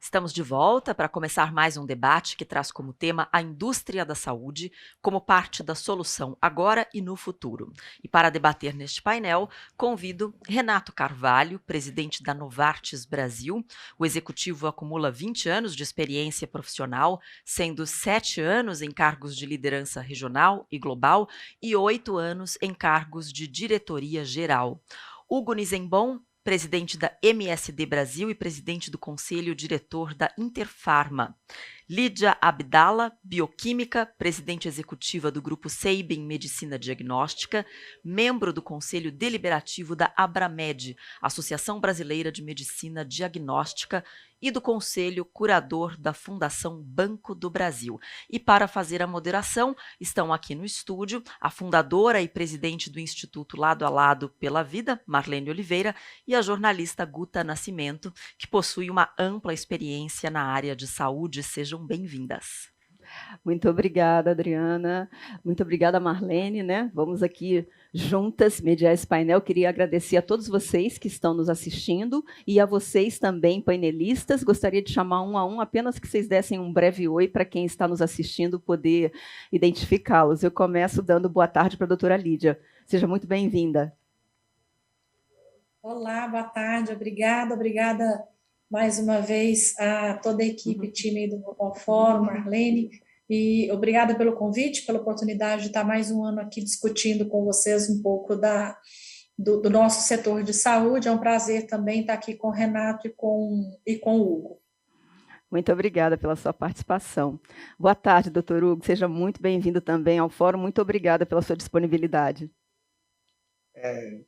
Estamos de volta para começar mais um debate que traz como tema a indústria da saúde como parte da solução agora e no futuro. E para debater neste painel, convido Renato Carvalho, presidente da Novartis Brasil. O executivo acumula 20 anos de experiência profissional, sendo 7 anos em cargos de liderança regional e global e 8 anos em cargos de diretoria geral. Hugo Nizenbon, presidente da MSD Brasil e presidente do Conselho Diretor da Interpharma. Lídia Abdala, bioquímica, presidente executiva do Grupo Sabin Medicina Diagnóstica, membro do Conselho Deliberativo da Abramed, Associação Brasileira de Medicina Diagnóstica, e do Conselho Curador da Fundação Banco do Brasil. E para fazer a moderação, estão aqui no estúdio a fundadora e presidente do Instituto Lado a Lado pela Vida, Marlene Oliveira, e a jornalista Guta Nascimento, que possui uma ampla experiência na área de saúde. Sejam bem-vindas. Muito obrigada, Adriana. Muito obrigada, Marlene, né? Vamos aqui juntas mediar esse painel. Queria agradecer a todos vocês que estão nos assistindo e a vocês também, painelistas. Gostaria de chamar um a um, apenas que vocês dessem um breve oi para quem está nos assistindo poder identificá-los. Eu começo dando boa tarde para a doutora Lídia. Seja muito bem-vinda. Olá, boa tarde. Obrigada mais uma vez a toda a equipe, time do Global Fórum, Marlene, e obrigada pelo convite, pela oportunidade de estar mais um ano aqui discutindo com vocês um pouco do nosso setor de saúde. É um prazer também estar aqui com o Renato e com o Hugo. Muito obrigada pela sua participação. Boa tarde, doutor Hugo. Seja muito bem-vindo também ao Fórum. Muito obrigada pela sua disponibilidade.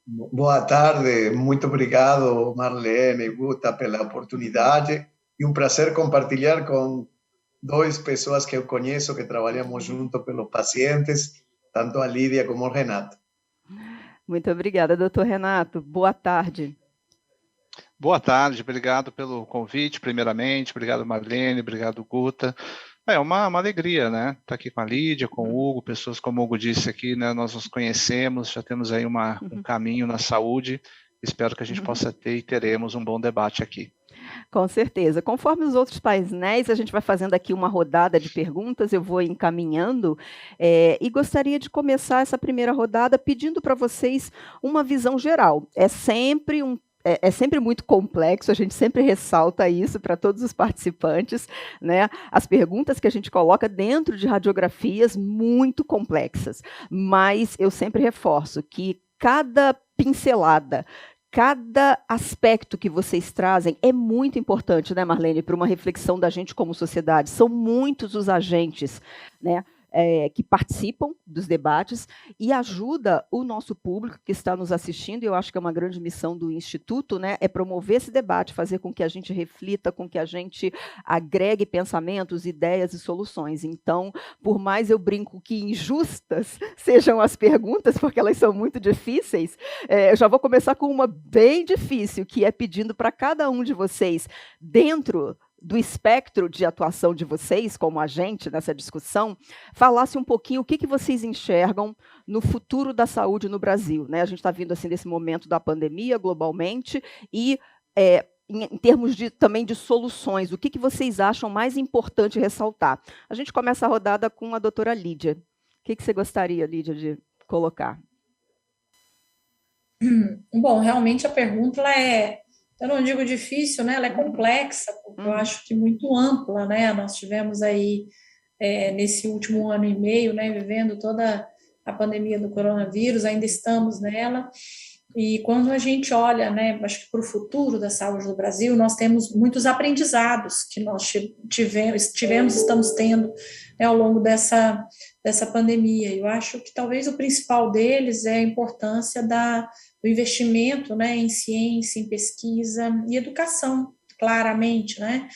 Boa tarde, muito obrigado, Marlene e Guta, pela oportunidade, e um prazer compartilhar com duas pessoas que eu conheço, que trabalhamos junto pelos pacientes, tanto a Lídia como o Renato. Muito obrigada, doutor Renato. Boa tarde. Boa tarde, obrigado pelo convite, primeiramente, obrigado, Marlene, obrigado, Guta. É uma alegria, né? Estar aqui com a Lídia, com o Hugo, pessoas como o Hugo disse aqui, né? Nós nos conhecemos, já temos aí um caminho na saúde. Espero que a gente possa ter e teremos um bom debate aqui. Com certeza. Conforme os outros painéis, a gente vai fazendo aqui uma rodada de perguntas, eu vou encaminhando, e gostaria de começar essa primeira rodada pedindo para vocês uma visão geral. É sempre muito complexo, a gente sempre ressalta isso para todos os participantes, né? As perguntas que a gente coloca dentro de radiografias muito complexas, mas eu sempre reforço que cada pincelada, cada aspecto que vocês trazem é muito importante, né, Marlene, para uma reflexão da gente como sociedade. São muitos os agentes, né, que participam dos debates e ajuda o nosso público que está nos assistindo, e eu acho que é uma grande missão do Instituto, né, é promover esse debate, fazer com que a gente reflita, com que a gente agregue pensamentos, ideias e soluções. Então, por mais eu brinco que injustas sejam as perguntas, porque elas são muito difíceis, eu já vou começar com uma bem difícil, que é pedindo para cada um de vocês, dentro do espectro de atuação de vocês, como agente nessa discussão, falasse um pouquinho o que vocês enxergam no futuro da saúde no Brasil, né? A gente está vindo assim, desse momento da pandemia globalmente e em termos também de soluções, o que vocês acham mais importante ressaltar? A gente começa a rodada com a doutora Lídia. O que você gostaria, Lídia, de colocar? Bom, realmente a pergunta eu não digo difícil, né? Ela é complexa, porque eu acho que muito ampla, né? Nós tivemos aí, nesse último ano e meio, né, vivendo toda a pandemia do coronavírus, ainda estamos nela, e quando a gente olha, né, acho que para o futuro da saúde do Brasil, nós temos muitos aprendizados que nós estamos tendo, né, ao longo dessa pandemia. Eu acho que talvez o principal deles é a importância do investimento, né, em ciência, em pesquisa e educação, claramente, né?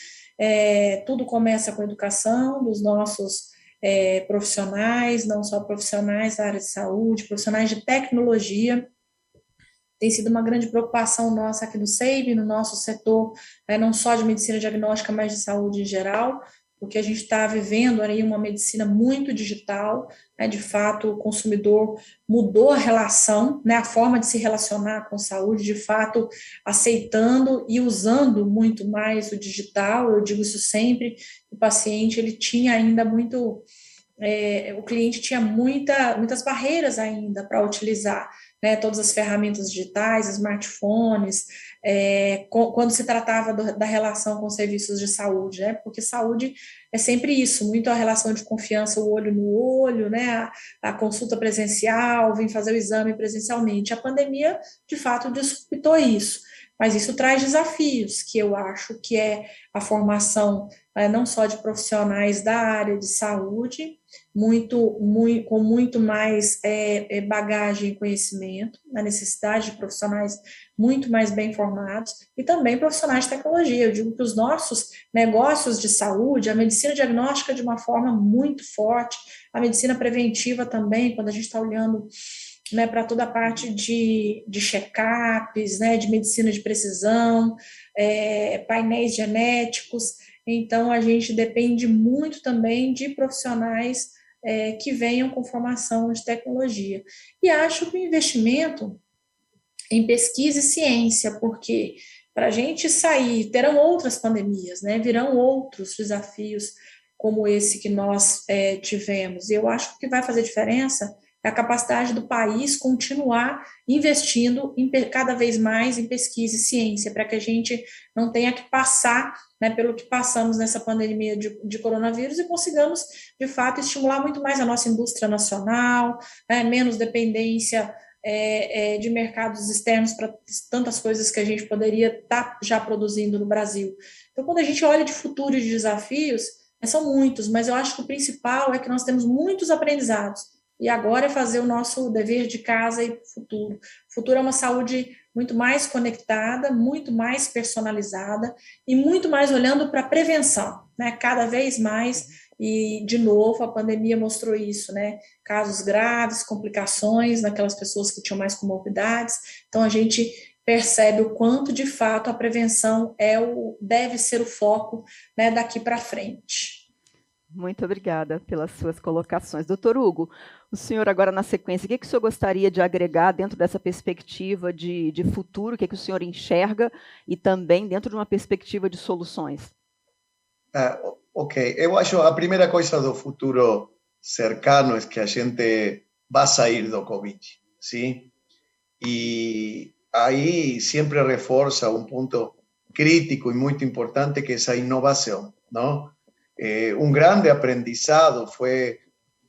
Tudo começa com a educação dos nossos profissionais, não só profissionais da área de saúde, profissionais de tecnologia. Tem sido uma grande preocupação nossa aqui do SEIB, no nosso setor, não só de medicina diagnóstica, mas de saúde em geral, porque a gente está vivendo aí uma medicina muito digital, né? De fato, o consumidor mudou a relação, né? A forma de se relacionar com saúde, de fato, aceitando e usando muito mais o digital. Eu digo isso sempre, o paciente ele tinha ainda muito... o cliente tinha muitas barreiras ainda para utilizar, né, todas as ferramentas digitais, smartphones, quando se tratava da relação com serviços de saúde, né, porque saúde é sempre isso, muito a relação de confiança, o olho no olho, né, a consulta presencial, vem fazer o exame presencialmente. A pandemia, de fato, disruptou isso, mas isso traz desafios, que eu acho que é a formação não só de profissionais da área de saúde, com muito mais bagagem e conhecimento, a necessidade de profissionais muito mais bem formados, e também profissionais de tecnologia. Eu digo que os nossos negócios de saúde, a medicina diagnóstica de uma forma muito forte, a medicina preventiva também, quando a gente está olhando, né, para toda a parte de check-ups, né, de medicina de precisão, painéis genéticos. Então, a gente depende muito também de profissionais que venham com formação de tecnologia. E acho que o investimento em pesquisa e ciência, porque para a gente sair, terão outras pandemias, né? Virão outros desafios como esse que nós tivemos. E eu acho que o que vai fazer diferença é a capacidade do país continuar investindo cada vez mais em pesquisa e ciência, para que a gente não tenha que passar, né, pelo que passamos nessa pandemia de coronavírus e consigamos, de fato, estimular muito mais a nossa indústria nacional, né, menos dependência de mercados externos para tantas coisas que a gente poderia estar já produzindo no Brasil. Então, quando a gente olha de futuro e de desafios, são muitos, mas eu acho que o principal é que nós temos muitos aprendizados. E agora é fazer o nosso dever de casa e futuro. O futuro é uma saúde muito mais conectada, muito mais personalizada e muito mais olhando para a prevenção, né? Cada vez mais, e de novo a pandemia mostrou isso, né? Casos graves, complicações naquelas pessoas que tinham mais comorbidades. Então a gente percebe o quanto de fato a prevenção deve ser o foco, né, daqui para frente. Muito obrigada pelas suas colocações. Doutor Hugo, o senhor agora na sequência, o que o senhor gostaria de agregar dentro dessa perspectiva de futuro, o que o senhor enxerga e também dentro de uma perspectiva de soluções? Ok, eu acho a primeira coisa do futuro cercano é que a gente vai sair do Covid, sim? E aí sempre reforça um ponto crítico e muito importante que é essa inovação, não? Um grande aprendizado foi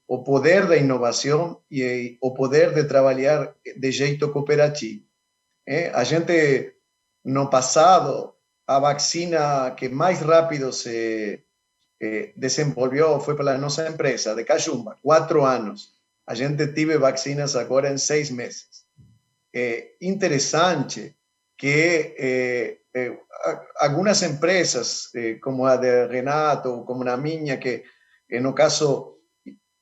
o poder da inovação e o poder de trabalhar de jeito cooperativo. A gente, no passado, a vacina que mais rápido se desenvolveu foi pela nossa empresa, de Cajumba, 4 anos. A gente teve vacinas agora em 6 meses. Interessante que algumas empresas, como a de Renato, como a minha, que no caso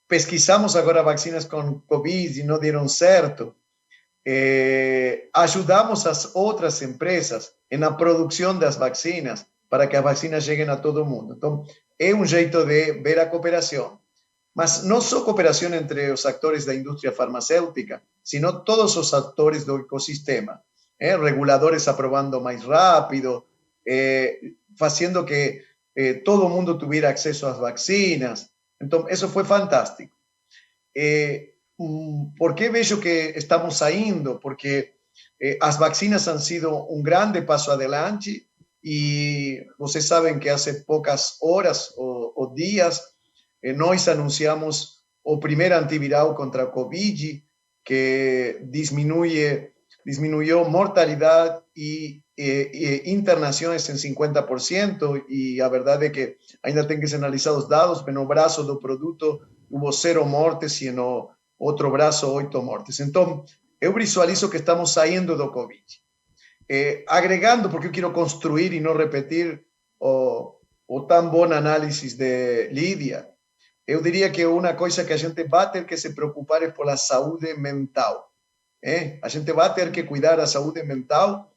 pesquisamos agora vacinas com Covid e não deram certo, ajudamos as outras empresas na produção das vacinas para que as vacinas cheguem a todo mundo. Então, é um jeito de ver a cooperação. Mas não só cooperação entre os atores da indústria farmacêutica, sino todos os atores do ecossistema. Reguladores aprobando mais rápido, fazendo que todo mundo tivesse acesso às vacinas. Então, isso foi fantástico. ¿Por qué vejo que estamos saindo? Porque as vacinas han sido um grande passo adelante e vocês sabem que há poucas horas ou dias nós anunciamos o primeiro antiviral contra a Covid que diminuiu mortalidade e internações em 50% e a verdade é que ainda tem que ser analisados os dados, mas no braço do produto houve 0 mortes e no outro braço 8 mortes. Então, eu visualizo que estamos saindo do Covid. Agregando, porque eu quero construir e não repetir o tão bom análise de Lídia, eu diria que uma coisa que a gente vai ter que se preocupar é pela saúde mental. A gente vai ter que cuidar da saúde mental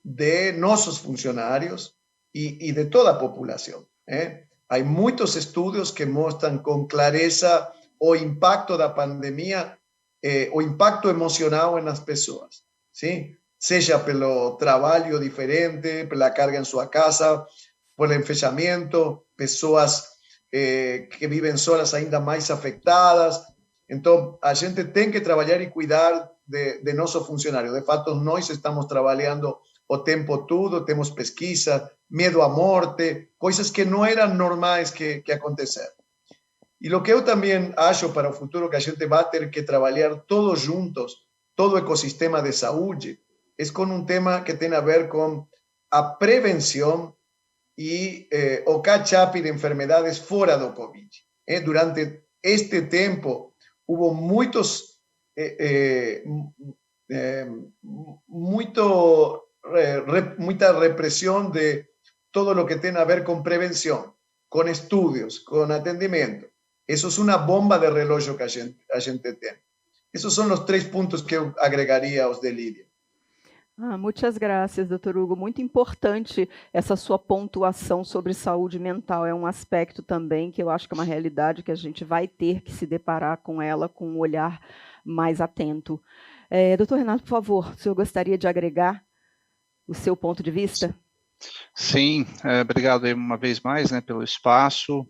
de nossos funcionários e de toda a população. Hay muchos estudios que muestran con clareza o impacto da pandemia, o impacto emocional en las personas, ¿sí? Seja pelo trabalho diferente, pela carga em sua casa, por enfechamento, pessoas que vivem solas ainda mais afetadas. Então, a gente tem que trabalhar e cuidar de nosso funcionário. De fato, nós estamos trabalhando o tempo todo, temos pesquisa, medo à morte, coisas que não eram normais que aconteceram. E o que eu também acho para o futuro que a gente vai ter que trabalhar todos juntos, todo o ecossistema de saúde, é com um tema que tem a ver com a prevenção e o catch-up de enfermedades fora do Covid. Durante este tempo, houve muita repressão de todo o que tem a ver com prevenção, com estudos, com atendimento. Isso é uma bomba de relógio que a gente tem. Esses são os 3 pontos que eu agregaria aos de Lídia. Muitas graças, doutor Hugo. Muito importante essa sua pontuação sobre saúde mental. É um aspecto também que eu acho que é uma realidade que a gente vai ter que se deparar com ela com um olhar mais atento. Doutor Renato, por favor, o senhor gostaria de agregar o seu ponto de vista? Sim, obrigado aí uma vez mais, né, pelo espaço.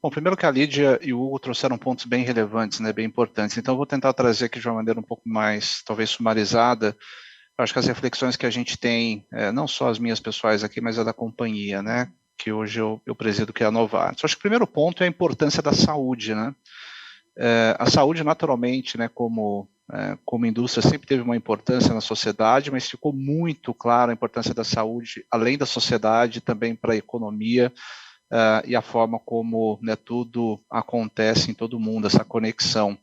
Bom, primeiro que a Lídia e o Hugo trouxeram pontos bem relevantes, né, bem importantes. Então, eu vou tentar trazer aqui de uma maneira um pouco mais, talvez, sumarizada. Eu acho que as reflexões que a gente tem, não só as minhas pessoais aqui, mas a da companhia, né, que hoje eu presido, que é a Novartis. Eu acho que o primeiro ponto é a importância da saúde, né. A saúde, naturalmente, né, como indústria, sempre teve uma importância na sociedade, mas ficou muito claro a importância da saúde, além da sociedade, também para a economia, e a forma como, né, tudo acontece em todo mundo, essa conexão.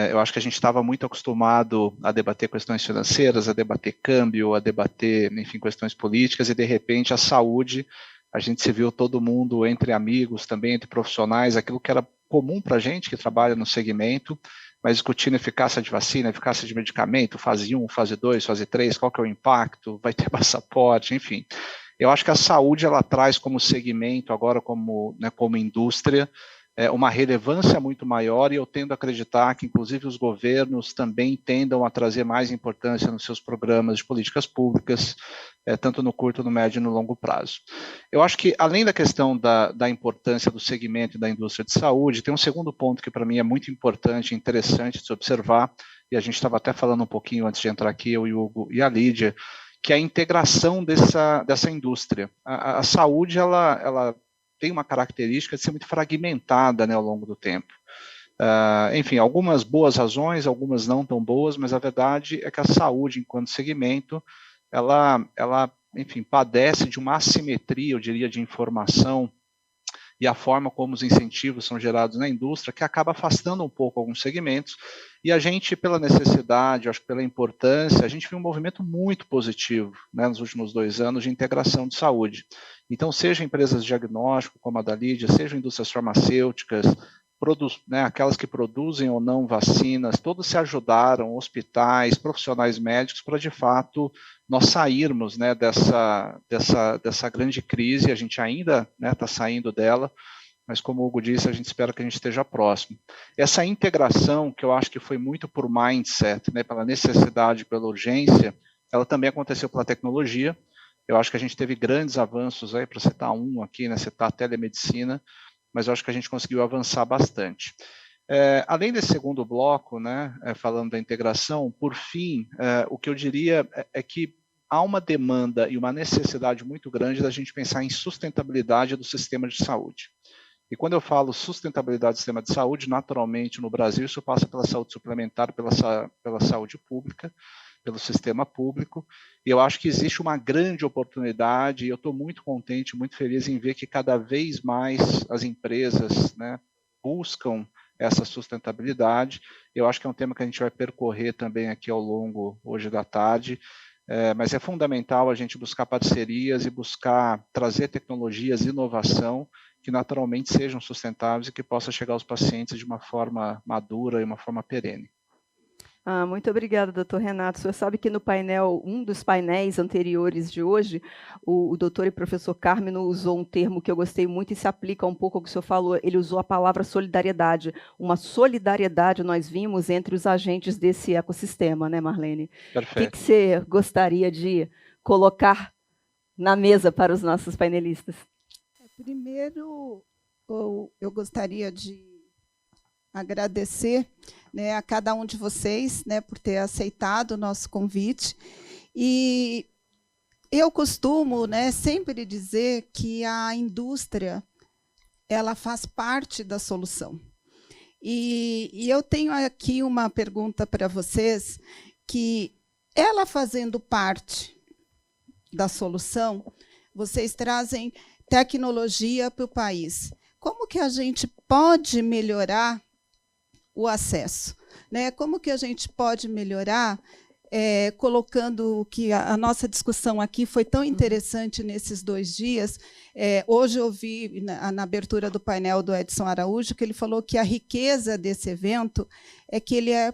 Eu acho que a gente estava muito acostumado a debater questões financeiras, a debater câmbio, a debater, enfim, questões políticas, e de repente a saúde, a gente se viu todo mundo entre amigos, também entre profissionais, aquilo que era comum para a gente que trabalha no segmento, mas discutindo eficácia de vacina, eficácia de medicamento, fase 1, fase 2, fase 3, qual que é o impacto, vai ter passaporte, enfim. Eu acho que a saúde, ela traz como segmento, agora como, né, como indústria, uma relevância muito maior, e eu tendo a acreditar que, inclusive, os governos também tendam a trazer mais importância nos seus programas de políticas públicas, tanto no curto, no médio e no longo prazo. Eu acho que, além da questão da importância do segmento e da indústria de saúde, tem um segundo ponto que, para mim, é muito importante e interessante de se observar, e a gente estava até falando um pouquinho antes de entrar aqui, eu e o Hugo e a Lídia, que é a integração dessa indústria. A saúde, ela tem uma característica de ser muito fragmentada, né, ao longo do tempo. Enfim, algumas boas razões, algumas não tão boas, mas a verdade é que a saúde, enquanto segmento, ela enfim, padece de uma assimetria, eu diria, de informação, e a forma como os incentivos são gerados na indústria, que acaba afastando um pouco alguns segmentos, e a gente, pela necessidade, eu acho que pela importância, a gente viu um movimento muito positivo, né, nos últimos 2 anos de integração de saúde. Então, seja empresas de diagnóstico, como a da Lídia, seja indústrias farmacêuticas, né, aquelas que produzem ou não vacinas, todos se ajudaram, hospitais, profissionais médicos, para, de fato, nós sairmos, né, dessa grande crise. A gente ainda está, né, saindo dela, mas, como o Hugo disse, a gente espera que a gente esteja próximo. Essa integração, que eu acho que foi muito por mindset, né, pela necessidade, pela urgência, ela também aconteceu pela tecnologia. Eu acho que a gente teve grandes avanços, para citar um aqui, né, citar a telemedicina, mas eu acho que a gente conseguiu avançar bastante. Além desse segundo bloco, né, falando da integração, por fim, o que eu diria é que há uma demanda e uma necessidade muito grande da gente pensar em sustentabilidade do sistema de saúde. E quando eu falo sustentabilidade do sistema de saúde, naturalmente no Brasil isso passa pela saúde suplementar, pela saúde pública, pelo sistema público, e eu acho que existe uma grande oportunidade, e eu estou muito contente, muito feliz em ver que cada vez mais as empresas, né, buscam essa sustentabilidade. Eu acho que é um tema que a gente vai percorrer também aqui ao longo hoje da tarde, mas é fundamental a gente buscar parcerias e buscar trazer tecnologias, inovação, que naturalmente sejam sustentáveis e que possam chegar aos pacientes de uma forma madura e uma forma perene. Muito obrigada, doutor Renato. O senhor sabe que no painel, um dos painéis anteriores de hoje, o doutor e professor Carmino usou um termo que eu gostei muito e se aplica um pouco ao que o senhor falou. Ele usou a palavra solidariedade. Uma solidariedade nós vimos entre os agentes desse ecossistema, né, Marlene? O que Perfeito. você gostaria de colocar na mesa para os nossos painelistas? Primeiro, eu gostaria de agradecer, né, a cada um de vocês, né, por ter aceitado o nosso convite. E eu costumo, né, sempre dizer que a indústria ela faz parte da solução. E eu tenho aqui uma pergunta para vocês, que ela fazendo parte da solução, vocês trazem tecnologia para o país. Como que a gente pode melhorar o acesso, né? Como que a gente pode melhorar, colocando que a nossa discussão aqui foi tão interessante nesses 2 dias. Hoje eu vi na abertura do painel do Edson Araújo que ele falou que a riqueza desse evento é que ele é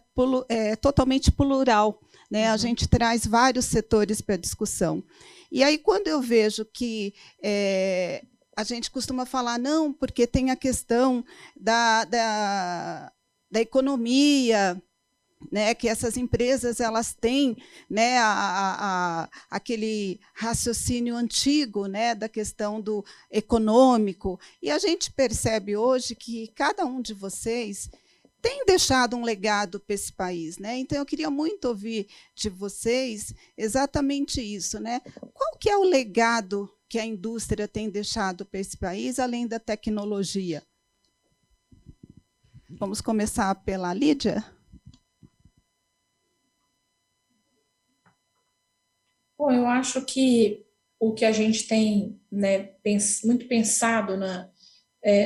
totalmente plural, né? A gente traz vários setores para a discussão. E aí, quando eu vejo que a gente costuma falar, não, porque tem a questão da economia, né, que essas empresas elas têm, né, aquele raciocínio antigo, né, da questão do econômico. E a gente percebe hoje que cada um de vocês tem deixado um legado para esse país, né? Então eu queria muito ouvir de vocês exatamente isso, né? Qual que é o legado que a indústria tem deixado para esse país, além da tecnologia? Vamos começar pela Lídia? Bom, eu acho que o que a gente tem, né, muito pensado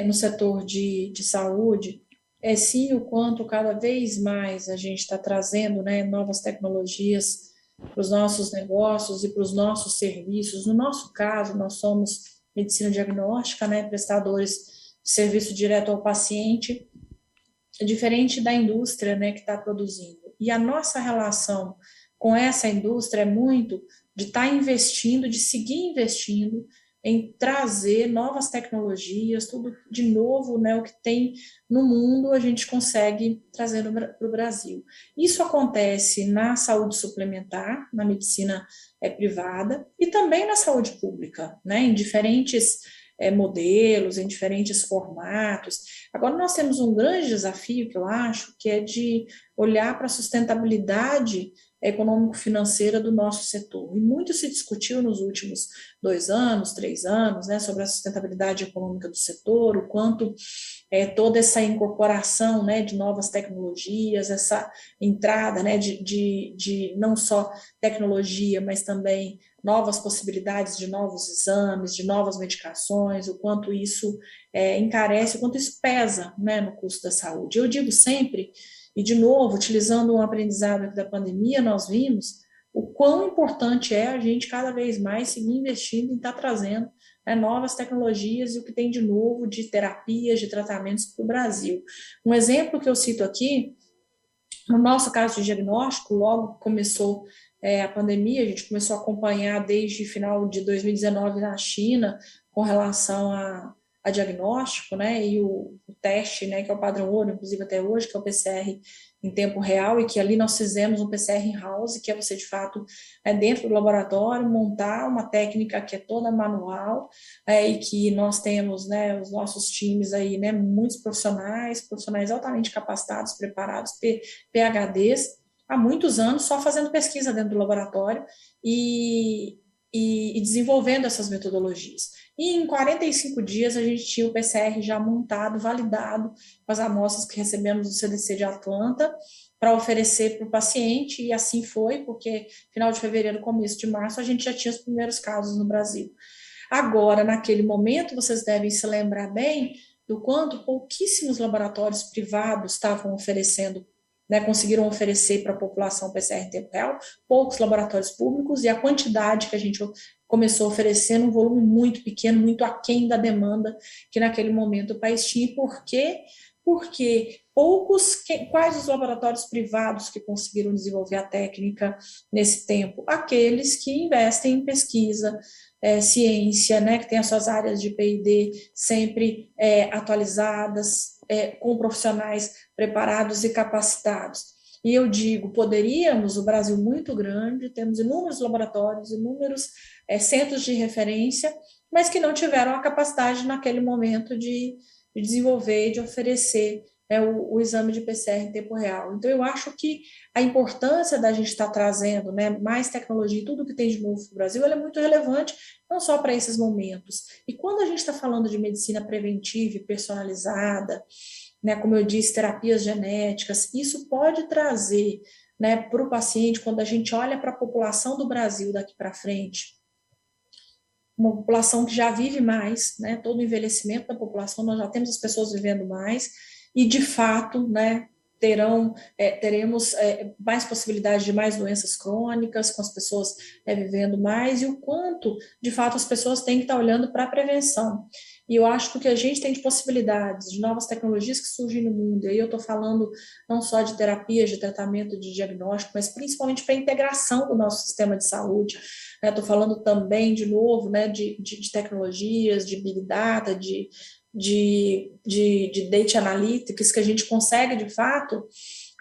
no setor de saúde é sim o quanto cada vez mais a gente está trazendo, né, novas tecnologias para os nossos negócios e para os nossos serviços. No nosso caso, nós somos medicina diagnóstica, né, prestadores de serviço direto ao paciente, diferente da indústria, né, que está produzindo. E a nossa relação com essa indústria é muito de estar investindo, de seguir investindo em trazer novas tecnologias, tudo de novo, né, o que tem no mundo a gente consegue trazer para o Brasil. Isso acontece na saúde suplementar, na medicina privada e também na saúde pública, né, em diferentes modelos, em diferentes formatos. Agora, nós temos um grande desafio, que eu acho, que é de olhar para a sustentabilidade econômico-financeira do nosso setor. E muito se discutiu nos últimos 2 anos, 3 anos, né, sobre a sustentabilidade econômica do setor, o quanto toda essa incorporação, né, de novas tecnologias, essa entrada, né, de não só tecnologia, mas também novas possibilidades de novos exames, de novas medicações, o quanto isso encarece, o quanto isso pesa, né, no custo da saúde. Eu digo sempre, e de novo, utilizando um aprendizado da pandemia, nós vimos o quão importante é a gente cada vez mais seguir investindo em estar trazendo novas tecnologias e o que tem de novo de terapias, de tratamentos para o Brasil. Um exemplo que eu cito aqui, no nosso caso de diagnóstico, logo começou a pandemia, a gente começou a acompanhar desde final de 2019 na China, com relação a diagnóstico, né, e o teste, né, que é o padrão ouro, inclusive até hoje, que é o PCR em tempo real, e que ali nós fizemos um PCR in-house, que é você, de fato, dentro do laboratório, montar uma técnica que é toda manual, e que nós temos, né, os nossos times aí, né, muitos profissionais altamente capacitados, preparados, PhDs, há muitos anos, só fazendo pesquisa dentro do laboratório e desenvolvendo essas metodologias. E em 45 dias a gente tinha o PCR já montado, validado, com as amostras que recebemos do CDC de Atlanta, para oferecer para o paciente, e assim foi, porque final de fevereiro, começo de março, a gente já tinha os primeiros casos no Brasil. Agora, naquele momento, vocês devem se lembrar bem do quanto pouquíssimos laboratórios privados estavam oferecendo, né, conseguiram oferecer para a população PCR em tempo real, poucos laboratórios públicos, e a quantidade que a gente começou a oferecer num volume muito pequeno, muito aquém da demanda que naquele momento o país tinha, porque porque quais os laboratórios privados que conseguiram desenvolver a técnica nesse tempo? Aqueles que investem em pesquisa, ciência, né, que tem as suas áreas de P&D sempre atualizadas, com profissionais preparados e capacitados. E eu digo, poderíamos, o Brasil muito grande, temos inúmeros laboratórios, inúmeros centros de referência, mas que não tiveram a capacidade naquele momento de desenvolver, de oferecer o exame de PCR em tempo real. Então, eu acho que a importância da gente estar trazendo, né, mais tecnologia e tudo que tem de novo para o Brasil, ela é muito relevante, não só para esses momentos. E quando a gente está falando de medicina preventiva e personalizada, né, como eu disse, terapias genéticas, isso pode trazer, né, para o paciente, quando a gente olha para a população do Brasil daqui para frente, uma população que já vive mais, né, todo o envelhecimento da população, nós já temos as pessoas vivendo mais, e de fato, né, teremos mais possibilidade de mais doenças crônicas, com as pessoas vivendo mais, e o quanto, de fato, as pessoas têm que estar olhando para a prevenção. E eu acho que o que a gente tem de possibilidades, de novas tecnologias que surgem no mundo, e aí eu estou falando não só de terapias, de tratamento, de diagnóstico, mas principalmente para a integração do nosso sistema de saúde. Estou falando também, de novo, né, de tecnologias, de Big Data, de Data Analytics, que a gente consegue, de fato,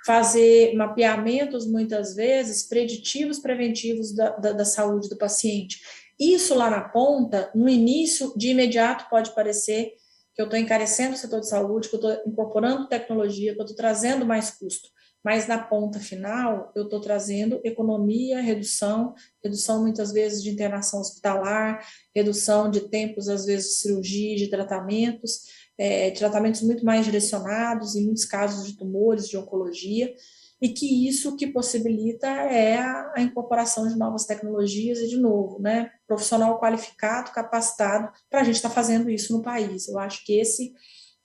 fazer mapeamentos, muitas vezes, preditivos, preventivos da saúde do paciente. Isso lá na ponta, no início, de imediato, pode parecer que eu estou encarecendo o setor de saúde, que eu estou incorporando tecnologia, que eu estou trazendo mais custo. Mas na ponta final, eu estou trazendo economia, redução muitas vezes de internação hospitalar, redução de tempos, às vezes, de cirurgia, de tratamentos muito mais direcionados, em muitos casos de tumores, de oncologia, e que isso que possibilita é a incorporação de novas tecnologias e, de novo, né, profissional qualificado, capacitado, para a gente estar fazendo isso no país. Eu acho que esse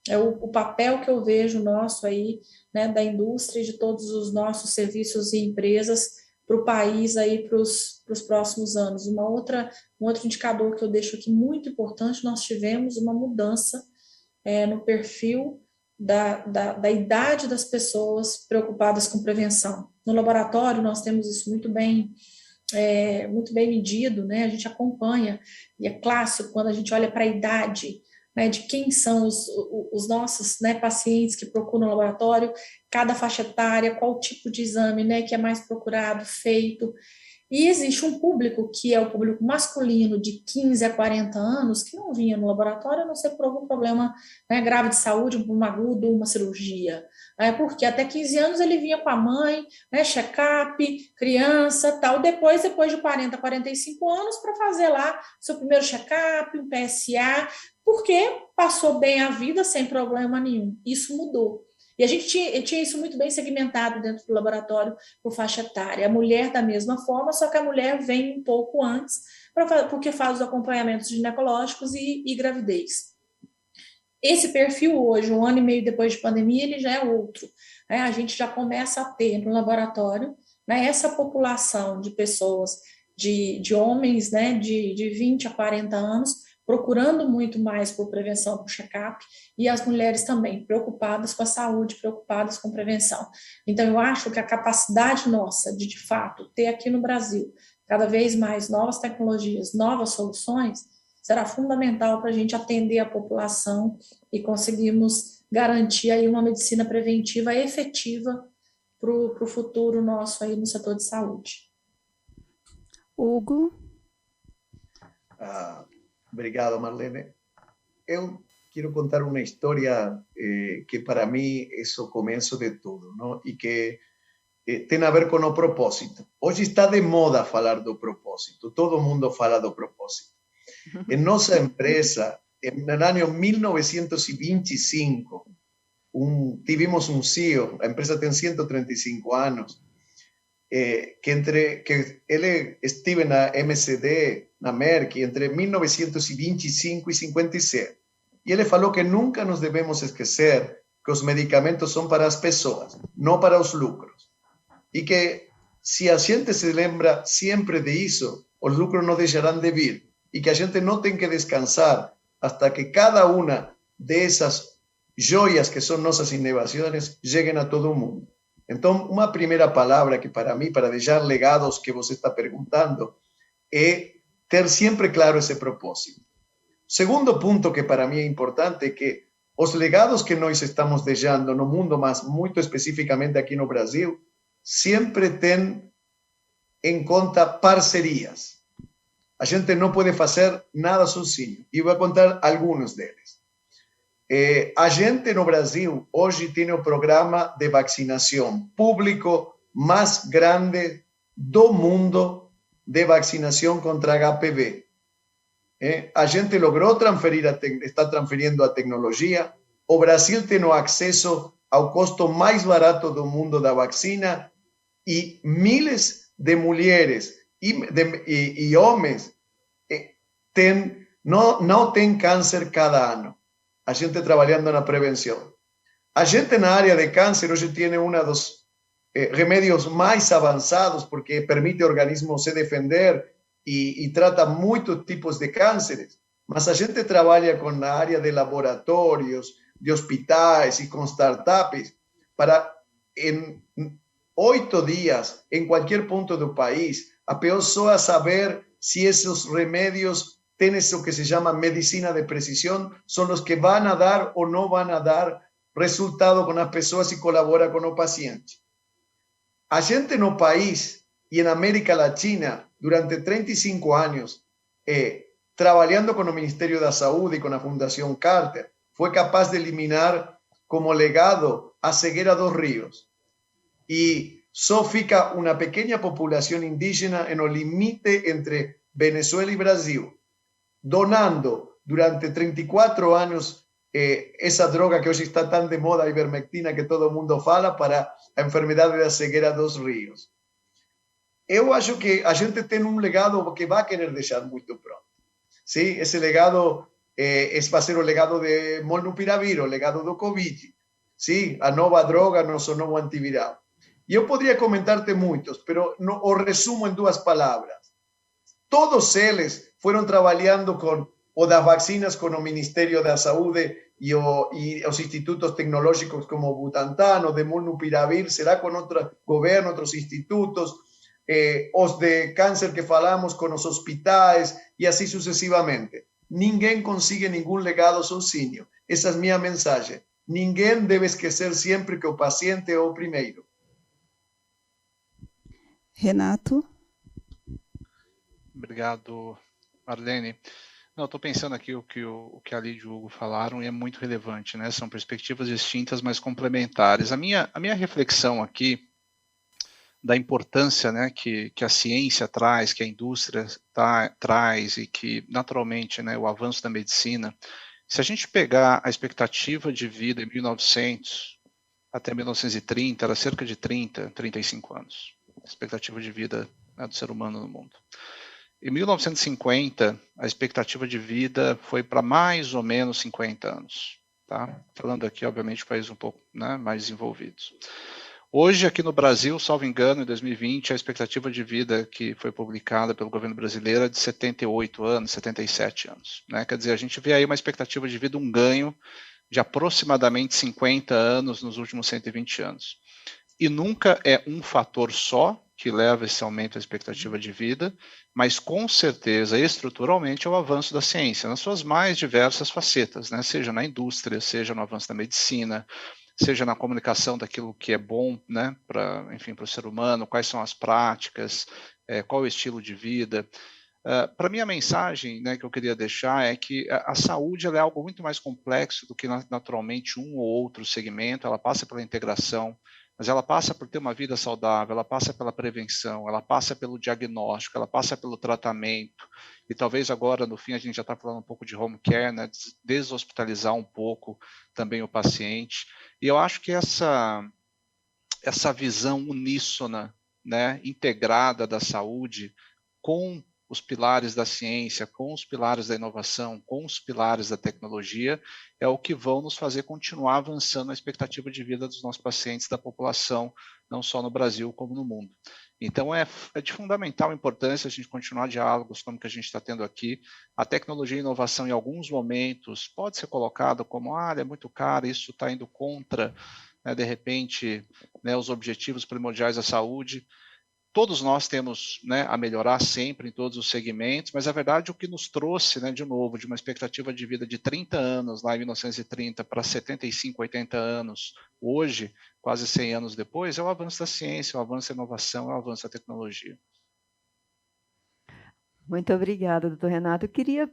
é o papel que eu vejo nosso aí, né, da indústria e de todos os nossos serviços e empresas para o país aí para os próximos anos. Um outro indicador que eu deixo aqui muito importante, nós tivemos uma mudança no perfil da idade das pessoas preocupadas com prevenção. No laboratório, nós temos isso muito bem medido, né? A gente acompanha, e é clássico quando a gente olha para a idade, né, de quem são os nossos, né, pacientes que procuram o laboratório, cada faixa etária, qual tipo de exame, né, que é mais procurado, feito. E existe um público que é o público masculino de 15 a 40 anos que não vinha no laboratório a não ser por algum problema, né, grave de saúde, um agudo, uma cirurgia. Porque até 15 anos ele vinha com a mãe, né, check-up, criança, tal. Depois de 40, 45 anos, para fazer lá seu primeiro check-up, um PSA, porque passou bem a vida sem problema nenhum. Isso mudou. E a gente tinha isso muito bem segmentado dentro do laboratório por faixa etária. A mulher da mesma forma, só que a mulher vem um pouco antes, porque faz os acompanhamentos ginecológicos e gravidez. Esse perfil hoje, 1 ano e meio depois de pandemia, ele já é outro. Né? A gente já começa a ter no laboratório, né, essa população de pessoas, de homens, né, de 20 a 40 anos, procurando muito mais por prevenção, por check-up, e as mulheres também, preocupadas com a saúde, preocupadas com prevenção. Então, eu acho que a capacidade nossa de fato, ter aqui no Brasil cada vez mais novas tecnologias, novas soluções, será fundamental para a gente atender a população e conseguirmos garantir aí uma medicina preventiva efetiva para o futuro nosso aí no setor de saúde. Hugo? Obrigado, Marlene. Eu quero contar uma história que para mim é o começo de tudo, não? E que tem a ver com o propósito. Hoje está de moda falar do propósito, todo mundo fala do propósito. Em nossa empresa, no ano 1925, tivemos um CEO, a empresa tem 135 anos, que ele esteve na MSD, na Merck, entre 1925 e 57. E ele falou que nunca nos devemos esquecer que os medicamentos são para as pessoas, não para os lucros. E que se a gente se lembra sempre disso, os lucros não deixarão de vir. E que a gente não tem que descansar hasta que cada uma dessas joias que são nossas inovações cheguem a todo mundo. Então, uma primeira palavra que para mim, para deixar legados que você está perguntando, é ter sempre claro esse propósito. Segundo ponto que para mim é importante é que os legados que nós estamos deixando no mundo, mas muito especificamente aqui no Brasil, sempre tem em conta parcerias. A gente não pode fazer nada sozinho. E vou contar alguns deles. A gente no Brasil hoje tem o programa de vacinação público mais grande do mundo de vacinação contra HPV. A gente logrou está transferindo a tecnologia. O Brasil tem o acesso ao custo mais barato do mundo da vacina e milhares de mulheres e homens não têm câncer cada ano. A gente trabalhando na prevenção. A gente na área de câncer hoje tem um dos remédios mais avançados porque permite ao organismo se defender e trata muitos tipos de cânceres. Mas a gente trabalha com a área de laboratórios, de hospitais e com startups para, em 8 dias, em qualquer ponto do país, a pessoa saber se esses remédios têm isso que se chama medicina de precisão, são os que vão a dar ou não vão a dar resultado com as pessoas e colabora com o paciente. A gente no país e na América Latina, durante 35 anos, trabalhando com o Ministério da Saúde e com a Fundação Carter, foi capaz de eliminar como legado a cegueira dos rios. E só fica uma pequena população indígena no limite entre Venezuela e Brasil, donando durante 34 anos essa droga que hoje está tão de moda, a ivermectina, que todo mundo fala, para a enfermidade da cegueira dos rios. Eu acho que a gente tem um legado que vai querer deixar muito pronto. Sim? Esse legado vai ser o legado de molnupiravir, o legado do Covid. Sim? A nova droga, nosso novo antiviral. E eu poderia comentar-te muitos, mas o resumo em 2 palavras. Todos eles foram trabalhando com o das vacinas com o Ministério da Saúde e os institutos tecnológicos como o Butantan, o de molnupiravir, será com outro governo, outros institutos, os de câncer que falamos com os hospitais e assim sucessivamente. Ninguém consegue nenhum legado sozinho. Essa é a minha mensagem. Ninguém deve esquecer sempre que o paciente é o primeiro. Renato? Obrigado, Marlene. Não, estou pensando aqui o que a Lídia e o Hugo falaram e é muito relevante, né? São perspectivas distintas, mas complementares. A minha reflexão aqui da importância, né, que a ciência traz, que a indústria traz e que, naturalmente, né, o avanço da medicina, se a gente pegar a expectativa de vida em 1900 até 1930, era cerca de 35 anos, a expectativa de vida, né, do ser humano no mundo. Em 1950, a expectativa de vida foi para mais ou menos 50 anos. Tá? Falando aqui, obviamente, de países um pouco, né, mais desenvolvidos. Hoje, aqui no Brasil, salvo engano, em 2020, a expectativa de vida que foi publicada pelo governo brasileiro é de 78 anos, 77 anos. Né? Quer dizer, a gente vê aí uma expectativa de vida, um ganho de aproximadamente 50 anos nos últimos 120 anos. E nunca é um fator só que leva esse aumento da expectativa de vida, mas com certeza, estruturalmente, é o avanço da ciência, nas suas mais diversas facetas, né? Seja na indústria, seja no avanço da medicina, seja na comunicação daquilo que é bom, né, para o ser humano, quais são as práticas, qual é o estilo de vida. Para mim, a mensagem, né, que eu queria deixar é que a saúde ela é algo muito mais complexo do que naturalmente um ou outro segmento, ela passa pela integração, mas ela passa por ter uma vida saudável, ela passa pela prevenção, ela passa pelo diagnóstico, ela passa pelo tratamento, e talvez agora, no fim, a gente já está falando um pouco de home care, né, deshospitalizar um pouco também o paciente, e eu acho que essa visão uníssona, né, integrada da saúde, com os pilares da ciência, com os pilares da inovação, com os pilares da tecnologia, é o que vão nos fazer continuar avançando na expectativa de vida dos nossos pacientes, da população, não só no Brasil, como no mundo. Então, é de fundamental importância a gente continuar diálogos como que a gente está tendo aqui. A tecnologia e inovação, em alguns momentos, pode ser colocada como, é muito caro, isso está indo contra, né, de repente, né, os objetivos primordiais da saúde. Todos nós temos, né, a melhorar sempre em todos os segmentos, mas a verdade o que nos trouxe, né, de novo, de uma expectativa de vida de 30 anos, lá em 1930, para 75, 80 anos, hoje, quase 100 anos depois, é o avanço da ciência, o avanço da inovação, é o avanço da tecnologia. Muito obrigada, doutor Renato. Eu queria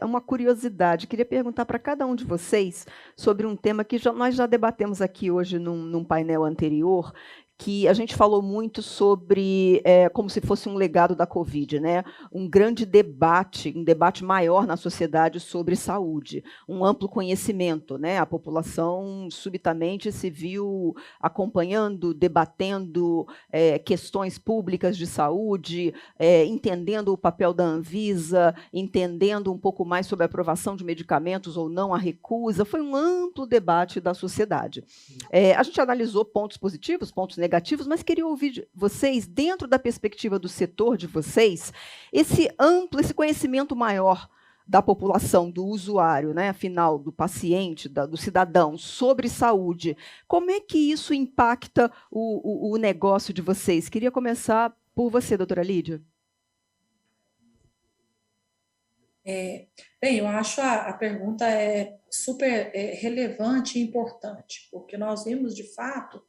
uma curiosidade, queria perguntar para cada um de vocês sobre um tema que nós já debatemos aqui hoje num painel anterior, que a gente falou muito sobre como se fosse um legado da Covid, né? Um grande debate, um debate maior na sociedade sobre saúde, um amplo conhecimento, né? A população subitamente se viu acompanhando, debatendo questões públicas de saúde, entendendo o papel da Anvisa, entendendo um pouco mais sobre a aprovação de medicamentos ou não, a recusa. Foi um amplo debate da sociedade. A gente analisou pontos positivos, pontos negativos, mas queria ouvir de vocês, dentro da perspectiva do setor de vocês, esse conhecimento maior da população, do usuário, né, afinal, do paciente, do cidadão, sobre saúde. Como é que isso impacta o negócio de vocês? Queria começar por você, doutora Lídia. Bem, eu acho a pergunta super relevante e importante, porque nós vimos, de fato,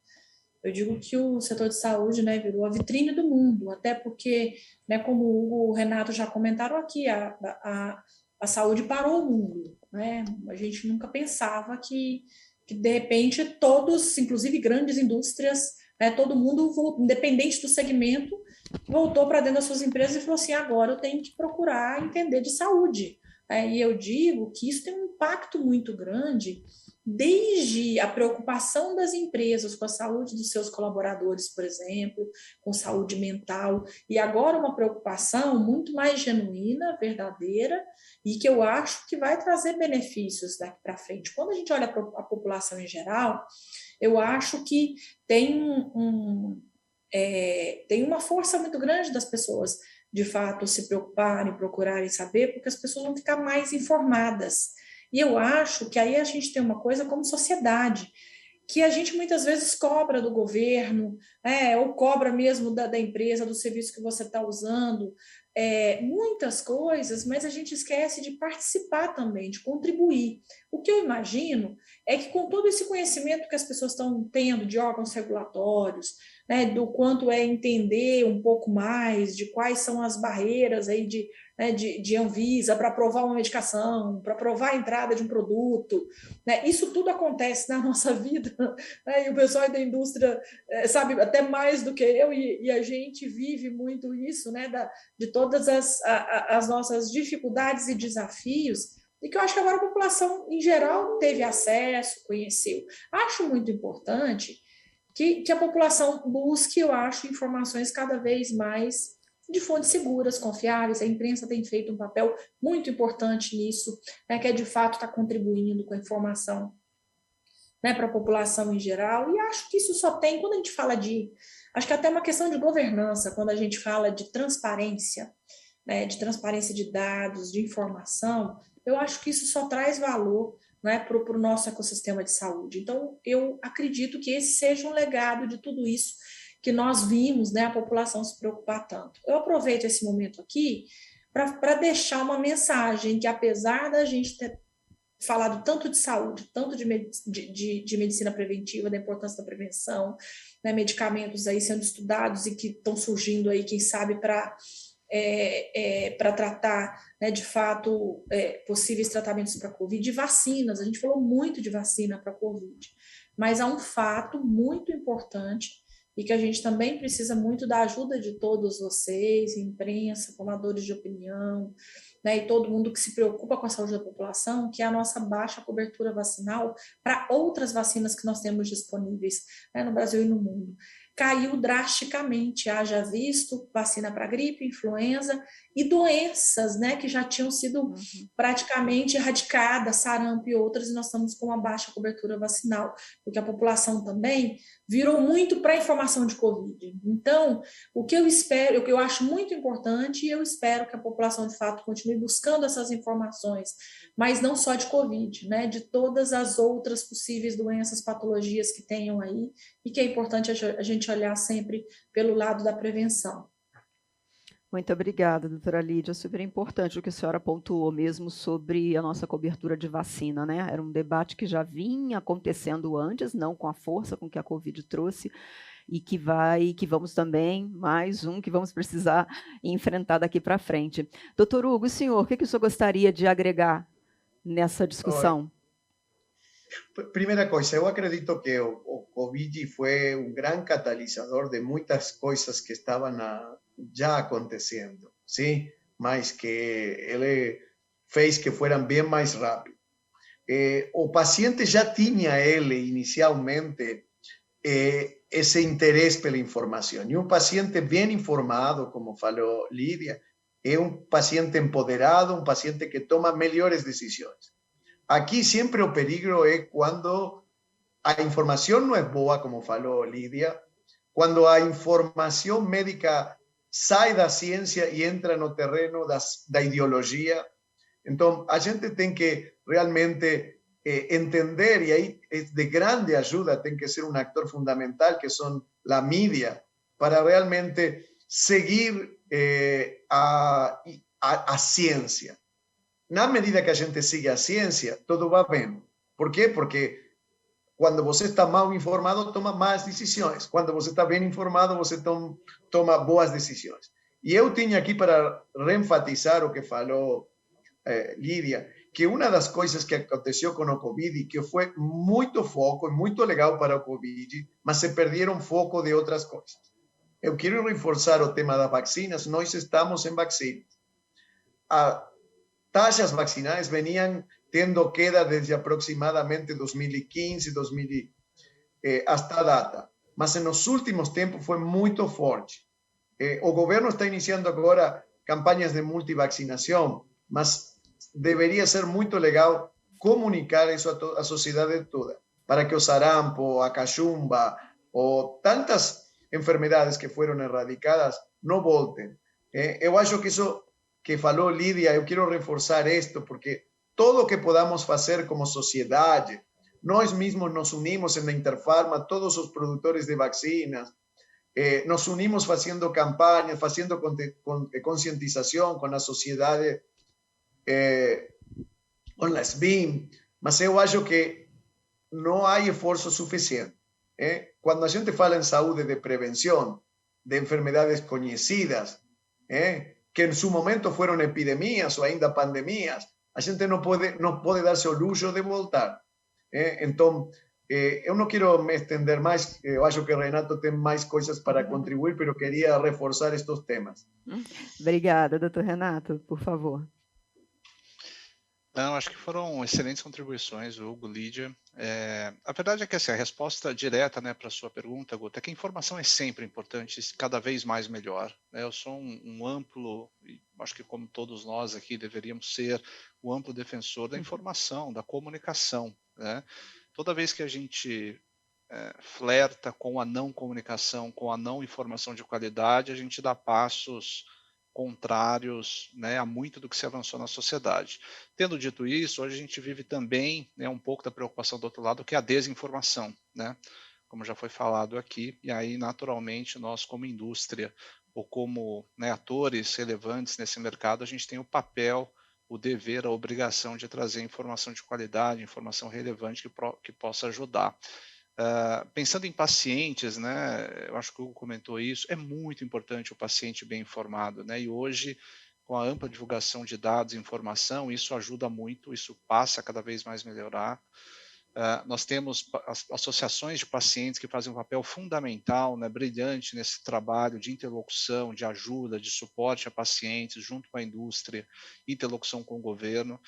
eu digo que o setor de saúde, né, virou a vitrine do mundo, até porque, né, como o Hugo e o Renato já comentaram aqui, a saúde parou o mundo, né? A gente nunca pensava que de repente todos, inclusive grandes indústrias, né, todo mundo, independente do segmento, voltou para dentro das suas empresas e falou assim, agora eu tenho que procurar entender de saúde. E eu digo que isso tem um impacto muito grande, desde a preocupação das empresas com a saúde dos seus colaboradores, por exemplo, com saúde mental, e agora uma preocupação muito mais genuína, verdadeira, e que eu acho que vai trazer benefícios daqui para frente. Quando a gente olha para a população em geral, eu acho que tem tem uma força muito grande das pessoas, de fato, se preocuparem, procurarem saber, porque as pessoas vão ficar mais informadas. E eu acho que aí a gente tem uma coisa como sociedade, que a gente muitas vezes cobra do governo, ou cobra mesmo da empresa, do serviço que você está usando, muitas coisas, mas a gente esquece de participar também, de contribuir. O que eu imagino é que com todo esse conhecimento que as pessoas estão tendo de órgãos regulatórios, né, do quanto é entender um pouco mais de quais são as barreiras aí de Anvisa para aprovar uma medicação, para aprovar a entrada de um produto, né? Isso tudo acontece na nossa vida, né? E o pessoal da indústria sabe até mais do que eu, e a gente vive muito isso, né? De todas as nossas dificuldades e desafios, e que eu acho que agora a população em geral teve acesso, conheceu. Acho muito importante que a população busque, eu acho, informações cada vez mais de fontes seguras, confiáveis. A imprensa tem feito um papel muito importante nisso, né, que de fato está contribuindo com a informação, né, para a população em geral, e acho que isso só tem, quando a gente fala acho que até uma questão de governança, quando a gente fala de transparência, né, de transparência de dados, de informação, eu acho que isso só traz valor, né, para o nosso ecossistema de saúde. Então, eu acredito que esse seja um legado de tudo isso que nós vimos, né, a população se preocupar tanto. Eu aproveito esse momento aqui para deixar uma mensagem que, apesar da gente ter falado tanto de saúde, tanto de medicina preventiva, da importância da prevenção, né, medicamentos aí sendo estudados e que estão surgindo aí, quem sabe, para tratar, né, de fato, possíveis tratamentos para a Covid, e vacinas. A gente falou muito de vacina para a Covid, mas há um fato muito importante e que a gente também precisa muito da ajuda de todos vocês, imprensa, formadores de opinião, né, e todo mundo que se preocupa com a saúde da população, que é a nossa baixa cobertura vacinal para outras vacinas que nós temos disponíveis, né, no Brasil e no mundo. caiu drasticamente, haja visto vacina para gripe, influenza e doenças, né, que já tinham sido praticamente erradicadas, sarampo e outras, e nós estamos com uma baixa cobertura vacinal, porque a população também virou muito para a informação de Covid. Então, o que eu espero, o que eu acho muito importante, e eu espero que a população, de fato, continue buscando essas informações, mas não só de Covid, né, de todas as outras possíveis doenças, patologias que tenham aí, e que é importante a gente olhar sempre pelo lado da prevenção. Muito obrigada, doutora Lídia. Super importante o que a senhora pontuou mesmo sobre a nossa cobertura de vacina, né? Era um debate que já vinha acontecendo antes, não com a força com que a Covid trouxe, e que vamos também, mais um que vamos precisar enfrentar daqui para frente. Doutor Hugo, senhor, o que o senhor gostaria de agregar nessa discussão? Primeira coisa, eu acredito que o Covid foi um grande catalisador de muitas coisas que estavam já acontecendo, sim, mas que ele fez que fueran bem mais rápido. O paciente já tinha ele inicialmente esse interesse pela informação, e um paciente bem informado, como falou Lídia, é um paciente empoderado, um paciente que toma melhores decisões. Aquí siempre o peligro es cuando a información no es boa, como falou Lídia, cuando a información médica sai da ciencia y entra no terreno da ideología. Entonces, a gente tem que realmente entender, y ahí es de grande ayuda, tem que ser un actor fundamental, que son la mídia, para realmente seguir a ciencia. Na medida que a gente sigue a ciência, tudo vai bem. Por quê? Porque quando você está mal informado, toma más decisões. Quando você está bem informado, você toma boas decisões. E eu tinha aqui para reenfatizar o que falou Lídia, que uma das coisas que aconteceu com o Covid, que foi muito foco, muito legal para o Covid, mas se perderam foco de outras coisas. Eu quero reforçar o tema das vacinas. Nós estamos em vacinas. Taxas vacinais venían tendo queda desde aproximadamente 2015, hasta a data. Mas en los últimos tempos foi muito forte. O governo está iniciando agora campanhas de multivacinação, mas deveria ser muito legal comunicar isso à sociedade toda, para que o sarampo, a cachumba ou tantas enfermedades que foram erradicadas não voltem. Eu acho que isso que falou Lídia, eu quero reforçar isto, porque todo o que podamos fazer como sociedade, nós mesmos nos unimos na Interpharma, todos os produtores de vacinas, nos unimos fazendo campanhas, fazendo conscientização com a sociedade, com a SBIM, mas eu acho que não há esforço suficiente. Quando a gente fala em saúde de prevenção, de enfermedades conhecidas, que en su momento fueron epidemias o ainda pandemias, a gente não pode dar-se o luxo de voltar. Então, eu não quero me estender mais, eu acho que o Renato tem mais coisas para contribuir, mas eu queria reforçar estes temas. Obrigada, doutor Renato, por favor. Não, acho que foram excelentes contribuições, Hugo, Lídia. A verdade é que assim, a resposta direta, né, para a sua pergunta, Guta, é que a informação é sempre importante, cada vez mais melhor. Né? Eu sou um amplo, acho que como todos nós aqui deveríamos ser, o amplo defensor da informação, da comunicação. Né? Toda vez que a gente flerta com a não comunicação, com a não informação de qualidade, a gente dá passos contrários, né, a muito do que se avançou na sociedade. Tendo dito isso, hoje a gente vive também, né, um pouco da preocupação do outro lado, que é a desinformação, né, como já foi falado aqui, e aí naturalmente nós como indústria ou como, né, atores relevantes nesse mercado, a gente tem o papel, o dever, a obrigação de trazer informação de qualidade, informação relevante que possa ajudar. Pensando em pacientes, né, eu acho que o Hugo comentou isso, é muito importante o paciente bem informado, né, e hoje, com a ampla divulgação de dados e informação, isso ajuda muito, isso passa a cada vez mais melhorar. Nós temos associações de pacientes que fazem um papel fundamental, né, brilhante nesse trabalho de interlocução, de ajuda, de suporte a pacientes, junto com a indústria, interlocução com o governo.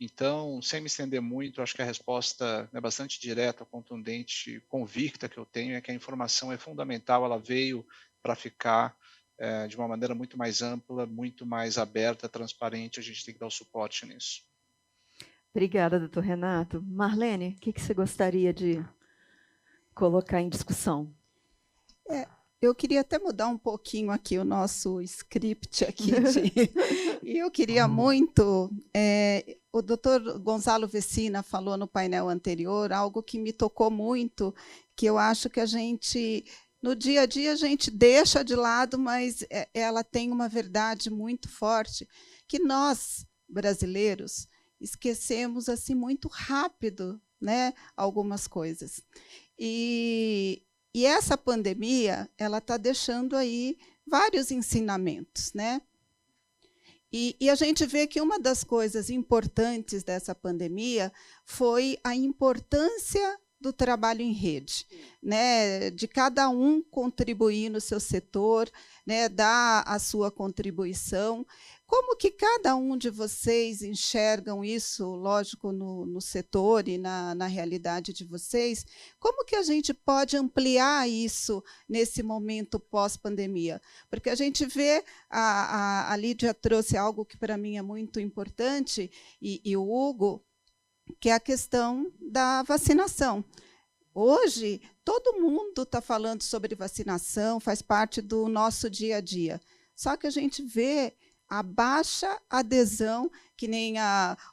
Então, sem me estender muito, acho que a resposta é bastante direta, contundente, convicta que eu tenho é que a informação é fundamental, ela veio para ficar de uma maneira muito mais ampla, muito mais aberta, transparente, a gente tem que dar o suporte nisso. Obrigada, doutor Renato. Marlene, o que você gostaria de colocar em discussão? Eu queria até mudar um pouquinho aqui o nosso script aqui. E eu queria muito... o doutor Gonzalo Vecina falou no painel anterior algo que me tocou muito, que eu acho que a gente, no dia a dia, a gente deixa de lado, mas ela tem uma verdade muito forte, que nós, brasileiros, esquecemos assim muito rápido, né, algumas coisas. E essa pandemia, ela está deixando aí vários ensinamentos, né? E a gente vê que uma das coisas importantes dessa pandemia foi a importância do trabalho em rede, né? De cada um contribuir no seu setor, né? Dar a sua contribuição. Como que cada um de vocês enxergam isso, lógico, no setor e na realidade de vocês? Como que a gente pode ampliar isso nesse momento pós-pandemia? Porque a gente vê, a Lídia trouxe algo que para mim é muito importante, e o Hugo, que é a questão da vacinação. Hoje, todo mundo está falando sobre vacinação, faz parte do nosso dia a dia. Só que a gente vê a baixa adesão, que nem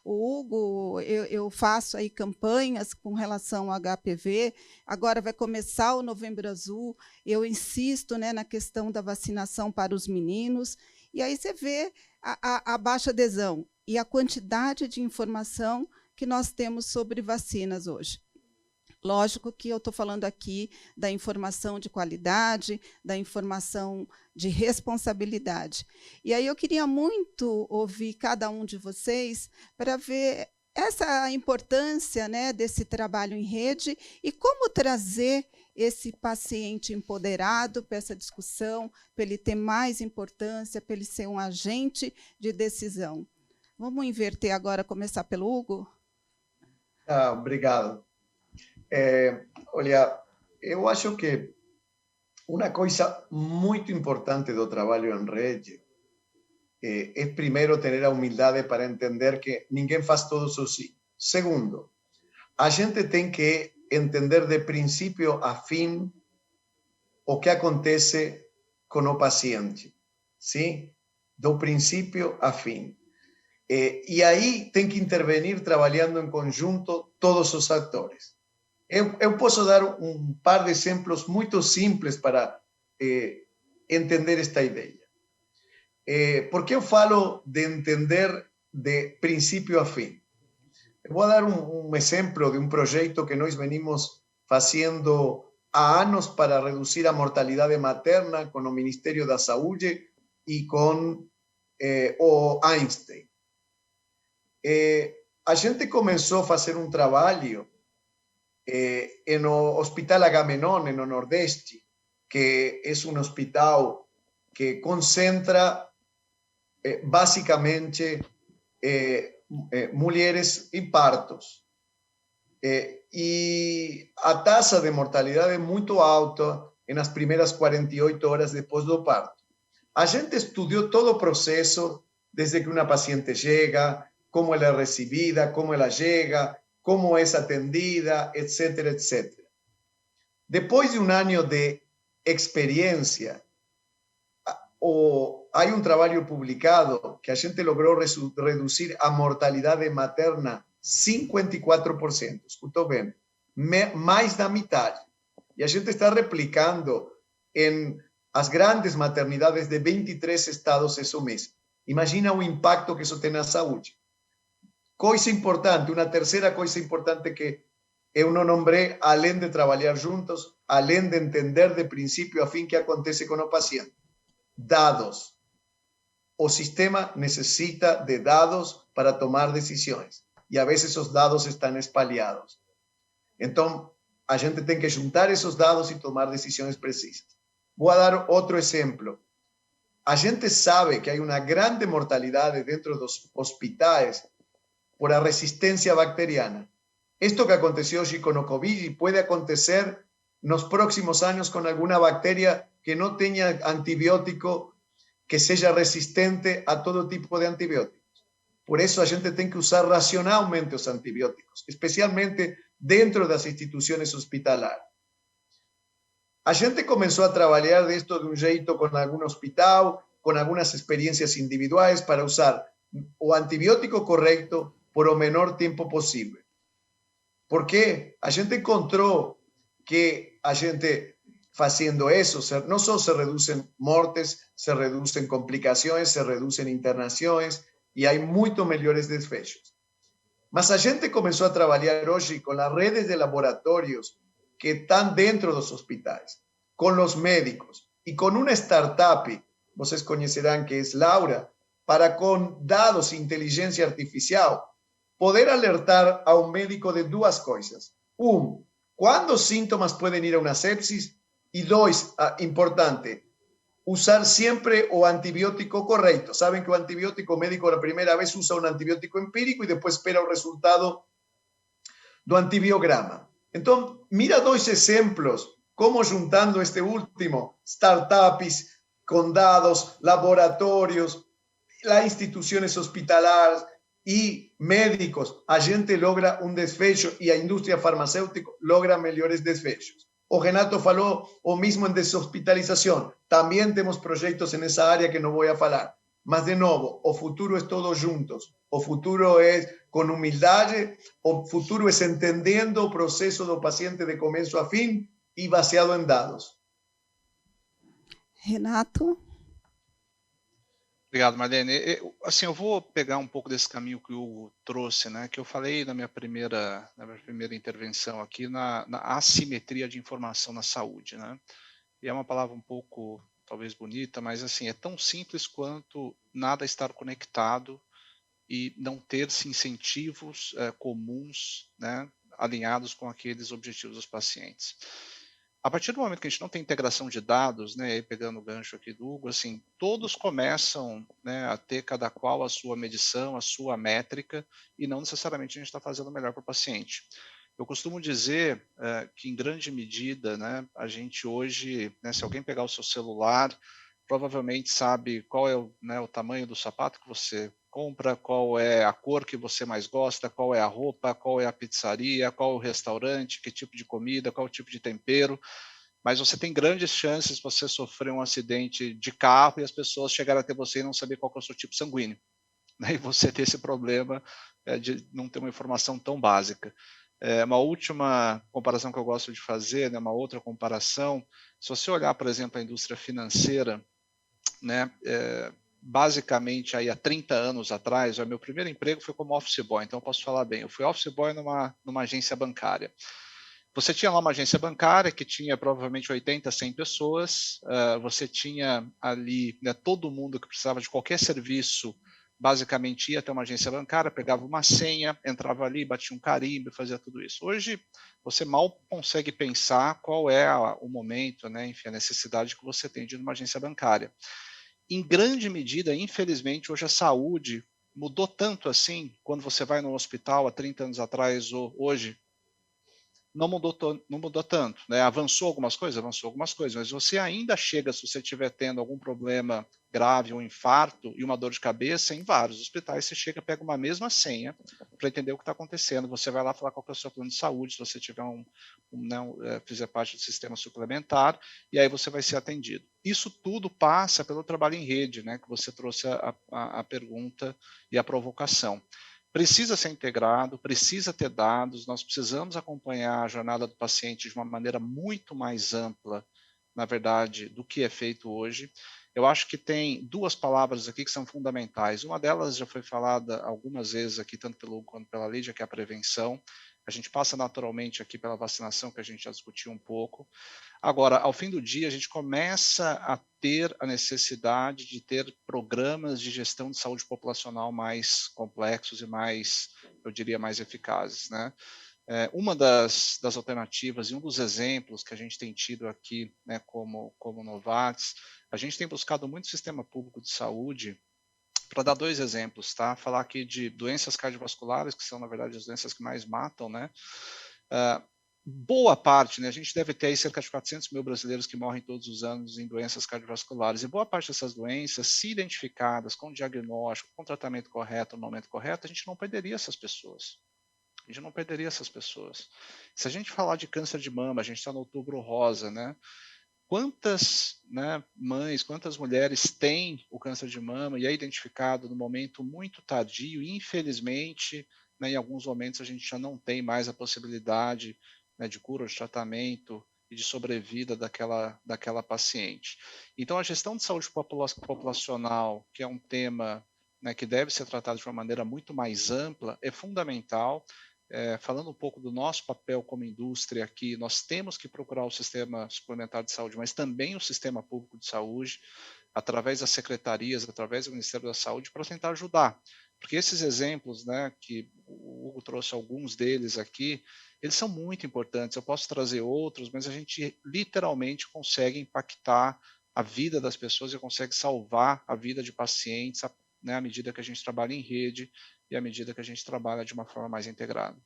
o Hugo, eu faço aí campanhas com relação ao HPV, agora vai começar o Novembro Azul, eu insisto, né, na questão da vacinação para os meninos, e aí você vê a baixa adesão e a quantidade de informação que nós temos sobre vacinas hoje. Lógico que eu estou falando aqui da informação de qualidade, da informação de responsabilidade. E aí eu queria muito ouvir cada um de vocês para ver essa importância, né, desse trabalho em rede e como trazer esse paciente empoderado para essa discussão, para ele ter mais importância, para ele ser um agente de decisão. Vamos inverter agora, começar pelo Hugo? Obrigado. Olha, eu acho que uma coisa muito importante do trabalho em rede é, primeiro, ter a humildade para entender que ninguém faz tudo sozinho. Segundo, a gente tem que entender de princípio a fim o que acontece com o paciente, sim? Do princípio a fim. E aí tem que intervenir trabalhando em conjunto todos os atores. Eu posso dar um par de exemplos muito simples para entender esta ideia. Por que eu falo de entender de princípio a fim? Eu vou dar um exemplo de um projeto que nós venimos fazendo há anos para reduzir a mortalidade materna com o Ministério da Saúde e com o Einstein. A gente começou a fazer um trabalho no Hospital Agamenon, no Nordeste, que é um hospital que concentra basicamente mulheres em partos. E a taxa de mortalidade é muito alta nas primeiras 48 horas depois do parto. A gente estudou todo o processo, desde que uma paciente chega, como ela é recebida, como ela chega, como é atendida, etc., etc. Depois de um ano de experiência, há um trabalho publicado que a gente logrou reduzir a mortalidade materna 54%. Escutou bem? Mais da metade. E a gente está replicando em as grandes maternidades de 23 estados isso mesmo. Imagina o impacto que isso tem na saúde. Coisa importante, uma terceira coisa importante que eu não nombrei, além de trabalhar juntos, além de entender de princípio a fim que acontece com o paciente. Dados. O sistema necessita de dados para tomar decisões. E a vezes os dados estão espalhados. Então, a gente tem que juntar esses dados e tomar decisões precisas. Vou dar outro exemplo. A gente sabe que há uma grande mortalidade dentro dos hospitais por la resistencia bacteriana. Esto que aconteció hoy con el COVID puede acontecer en los próximos años con alguna bacteria que no tenga antibiótico que sea resistente a todo tipo de antibióticos. Por eso a gente tiene que usar racionalmente los antibióticos, especialmente dentro de las instituciones hospitalarias. A gente comenzó a trabajar de esto de un jeito con algún hospital, con algunas experiencias individuales para usar o antibiótico correcto por o menor tiempo posible. ¿Por qué? A gente encontró que a gente haciendo eso, no solo se reducen muertes, se reducen complicaciones, se reducen internaciones y hay mucho mejores desfechos. Mas a gente comenzó a trabajar hoy con las redes de laboratorios que están dentro de los hospitales, con los médicos y con una startup, ustedes conocerán que es Laura, para con dados e inteligencia artificial, poder alertar a un médico de dos cosas. ¿Cuándo síntomas pueden ir a una sepsis? Y dos, importante, usar siempre o antibiótico correcto. Saben que el antibiótico médico la primera vez usa un antibiótico empírico y después espera el resultado do antibiograma. Entonces, mira dos ejemplos, cómo juntando este último, startups, condados, laboratorios, las instituciones hospitalarias y médicos, a gente logra un desfecho y a industria farmacéutica logra mejores desfechos. O Renato falou o mismo en deshospitalización. También tenemos proyectos en esa área que no voy a falar. Mas, de nuevo, o futuro es todos juntos. O futuro es con humildad. O futuro es entendiendo el proceso del paciente de comienzo a fin y baseado en dados. Renato? Obrigado, Marlene. Assim, eu vou pegar um pouco desse caminho que o Hugo trouxe, né, que eu falei na minha primeira intervenção aqui, na assimetria de informação na saúde, né? E é uma palavra um pouco, talvez, bonita, mas assim, é tão simples quanto nada estar conectado e não ter-se incentivos comuns, né, alinhados com aqueles objetivos dos pacientes. A partir do momento que a gente não tem integração de dados, né, aí pegando o gancho aqui do Hugo, assim, todos começam, né, a ter cada qual a sua medição, a sua métrica, e não necessariamente a gente está fazendo o melhor para o paciente. Eu costumo dizer que, em grande medida, né, a gente hoje, né, se alguém pegar o seu celular, provavelmente sabe qual é o tamanho do sapato que você compra, qual é a cor que você mais gosta, qual é a roupa, qual é a pizzaria, qual é o restaurante, que tipo de comida, qual é o tipo de tempero. Mas você tem grandes chances de você sofrer um acidente de carro e as pessoas chegarem até você e não saber qual é o seu tipo sanguíneo, né? E você ter esse problema de não ter uma informação tão básica. Uma última comparação que eu gosto de fazer, né, uma outra comparação, se você olhar, por exemplo, a indústria financeira, né, basicamente aí há 30 anos atrás, o meu primeiro emprego foi como office boy, então eu posso falar bem, eu fui office boy numa agência bancária. Você tinha lá uma agência bancária que tinha provavelmente 80, 100 pessoas, você tinha ali, né, todo mundo que precisava de qualquer serviço, basicamente ia até uma agência bancária, pegava uma senha, entrava ali, batia um carimbo, fazia tudo isso. Hoje, você mal consegue pensar qual é o momento, né, enfim, a necessidade que você tem de ir numa agência bancária. Em grande medida, infelizmente, hoje a saúde mudou tanto assim, quando você vai no hospital há 30 anos atrás ou hoje, não mudou tanto, né? Avançou algumas coisas, mas você ainda chega, se você estiver tendo algum problema grave, um infarto e uma dor de cabeça, em vários hospitais você chega, pega uma mesma senha para entender o que está acontecendo, você vai lá falar qual que é o seu plano de saúde, se você tiver fizer parte do sistema suplementar, e aí você vai ser atendido. Isso tudo passa pelo trabalho em rede, né, que você trouxe a pergunta e a provocação. Precisa ser integrado, precisa ter dados, nós precisamos acompanhar a jornada do paciente de uma maneira muito mais ampla, na verdade, do que é feito hoje. Eu acho que tem duas palavras aqui que são fundamentais. Uma delas já foi falada algumas vezes aqui, tanto pelo Hugo quanto pela Lídia, que é a prevenção. A gente passa naturalmente aqui pela vacinação, que a gente já discutiu um pouco. Agora, ao fim do dia, a gente começa a ter a necessidade de ter programas de gestão de saúde populacional mais complexos e mais, eu diria, mais eficazes, né? Uma das alternativas e um dos exemplos que a gente tem tido aqui, né, como Novartis, a gente tem buscado muito sistema público de saúde Para dar 2 exemplos, tá? Falar aqui de doenças cardiovasculares, que são, na verdade, as doenças que mais matam, né? Boa parte, né? A gente deve ter aí cerca de 400 mil brasileiros que morrem todos os anos em doenças cardiovasculares, e boa parte dessas doenças, se identificadas com diagnóstico, com tratamento correto, no momento correto, a gente não perderia essas pessoas. A gente não perderia essas pessoas. Se a gente falar de câncer de mama, a gente está no Outubro Rosa, né? Quantas, né, mães, quantas mulheres têm o câncer de mama e é identificado no momento muito tardio, e infelizmente, né, em alguns momentos a gente já não tem mais a possibilidade, né, de cura, de tratamento e de sobrevida daquela paciente. Então, a gestão de saúde populacional, que é um tema, né, que deve ser tratado de uma maneira muito mais ampla, é fundamental. Falando um pouco do nosso papel como indústria aqui, nós temos que procurar o sistema suplementar de saúde, mas também o sistema público de saúde, através das secretarias, através do Ministério da Saúde, para tentar ajudar. Porque esses exemplos, né, que o Hugo trouxe alguns deles aqui, eles são muito importantes. Eu posso trazer outros, mas a gente literalmente consegue impactar a vida das pessoas e consegue salvar a vida de pacientes, né, à medida que a gente trabalha em rede e à medida que a gente trabalha de uma forma mais integrada.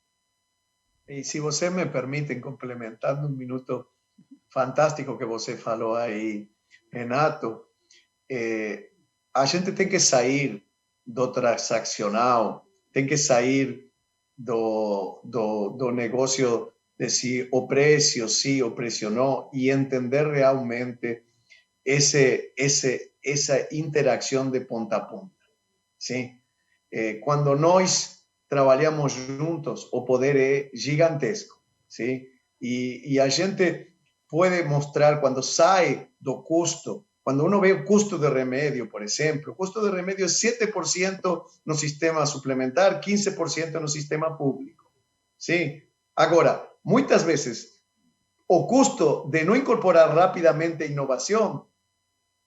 E se você me permite, complementando um minuto fantástico que você falou aí, Renato, a gente tem que sair do transaccional, tem que sair do negócio de se o preço sim, o preço não, e entender realmente essa interação de ponta a ponta. ¿Sí? Cuando nós trabalhamos juntos, o poder é gigantesco, ¿sí? E a gente pode mostrar, quando sai do custo, quando uno vê o custo de remédio, por exemplo, o custo de remédio é 7% no sistema suplementar, 15% no sistema público, ¿sí? Agora, muitas vezes, o custo de não incorporar rapidamente inovação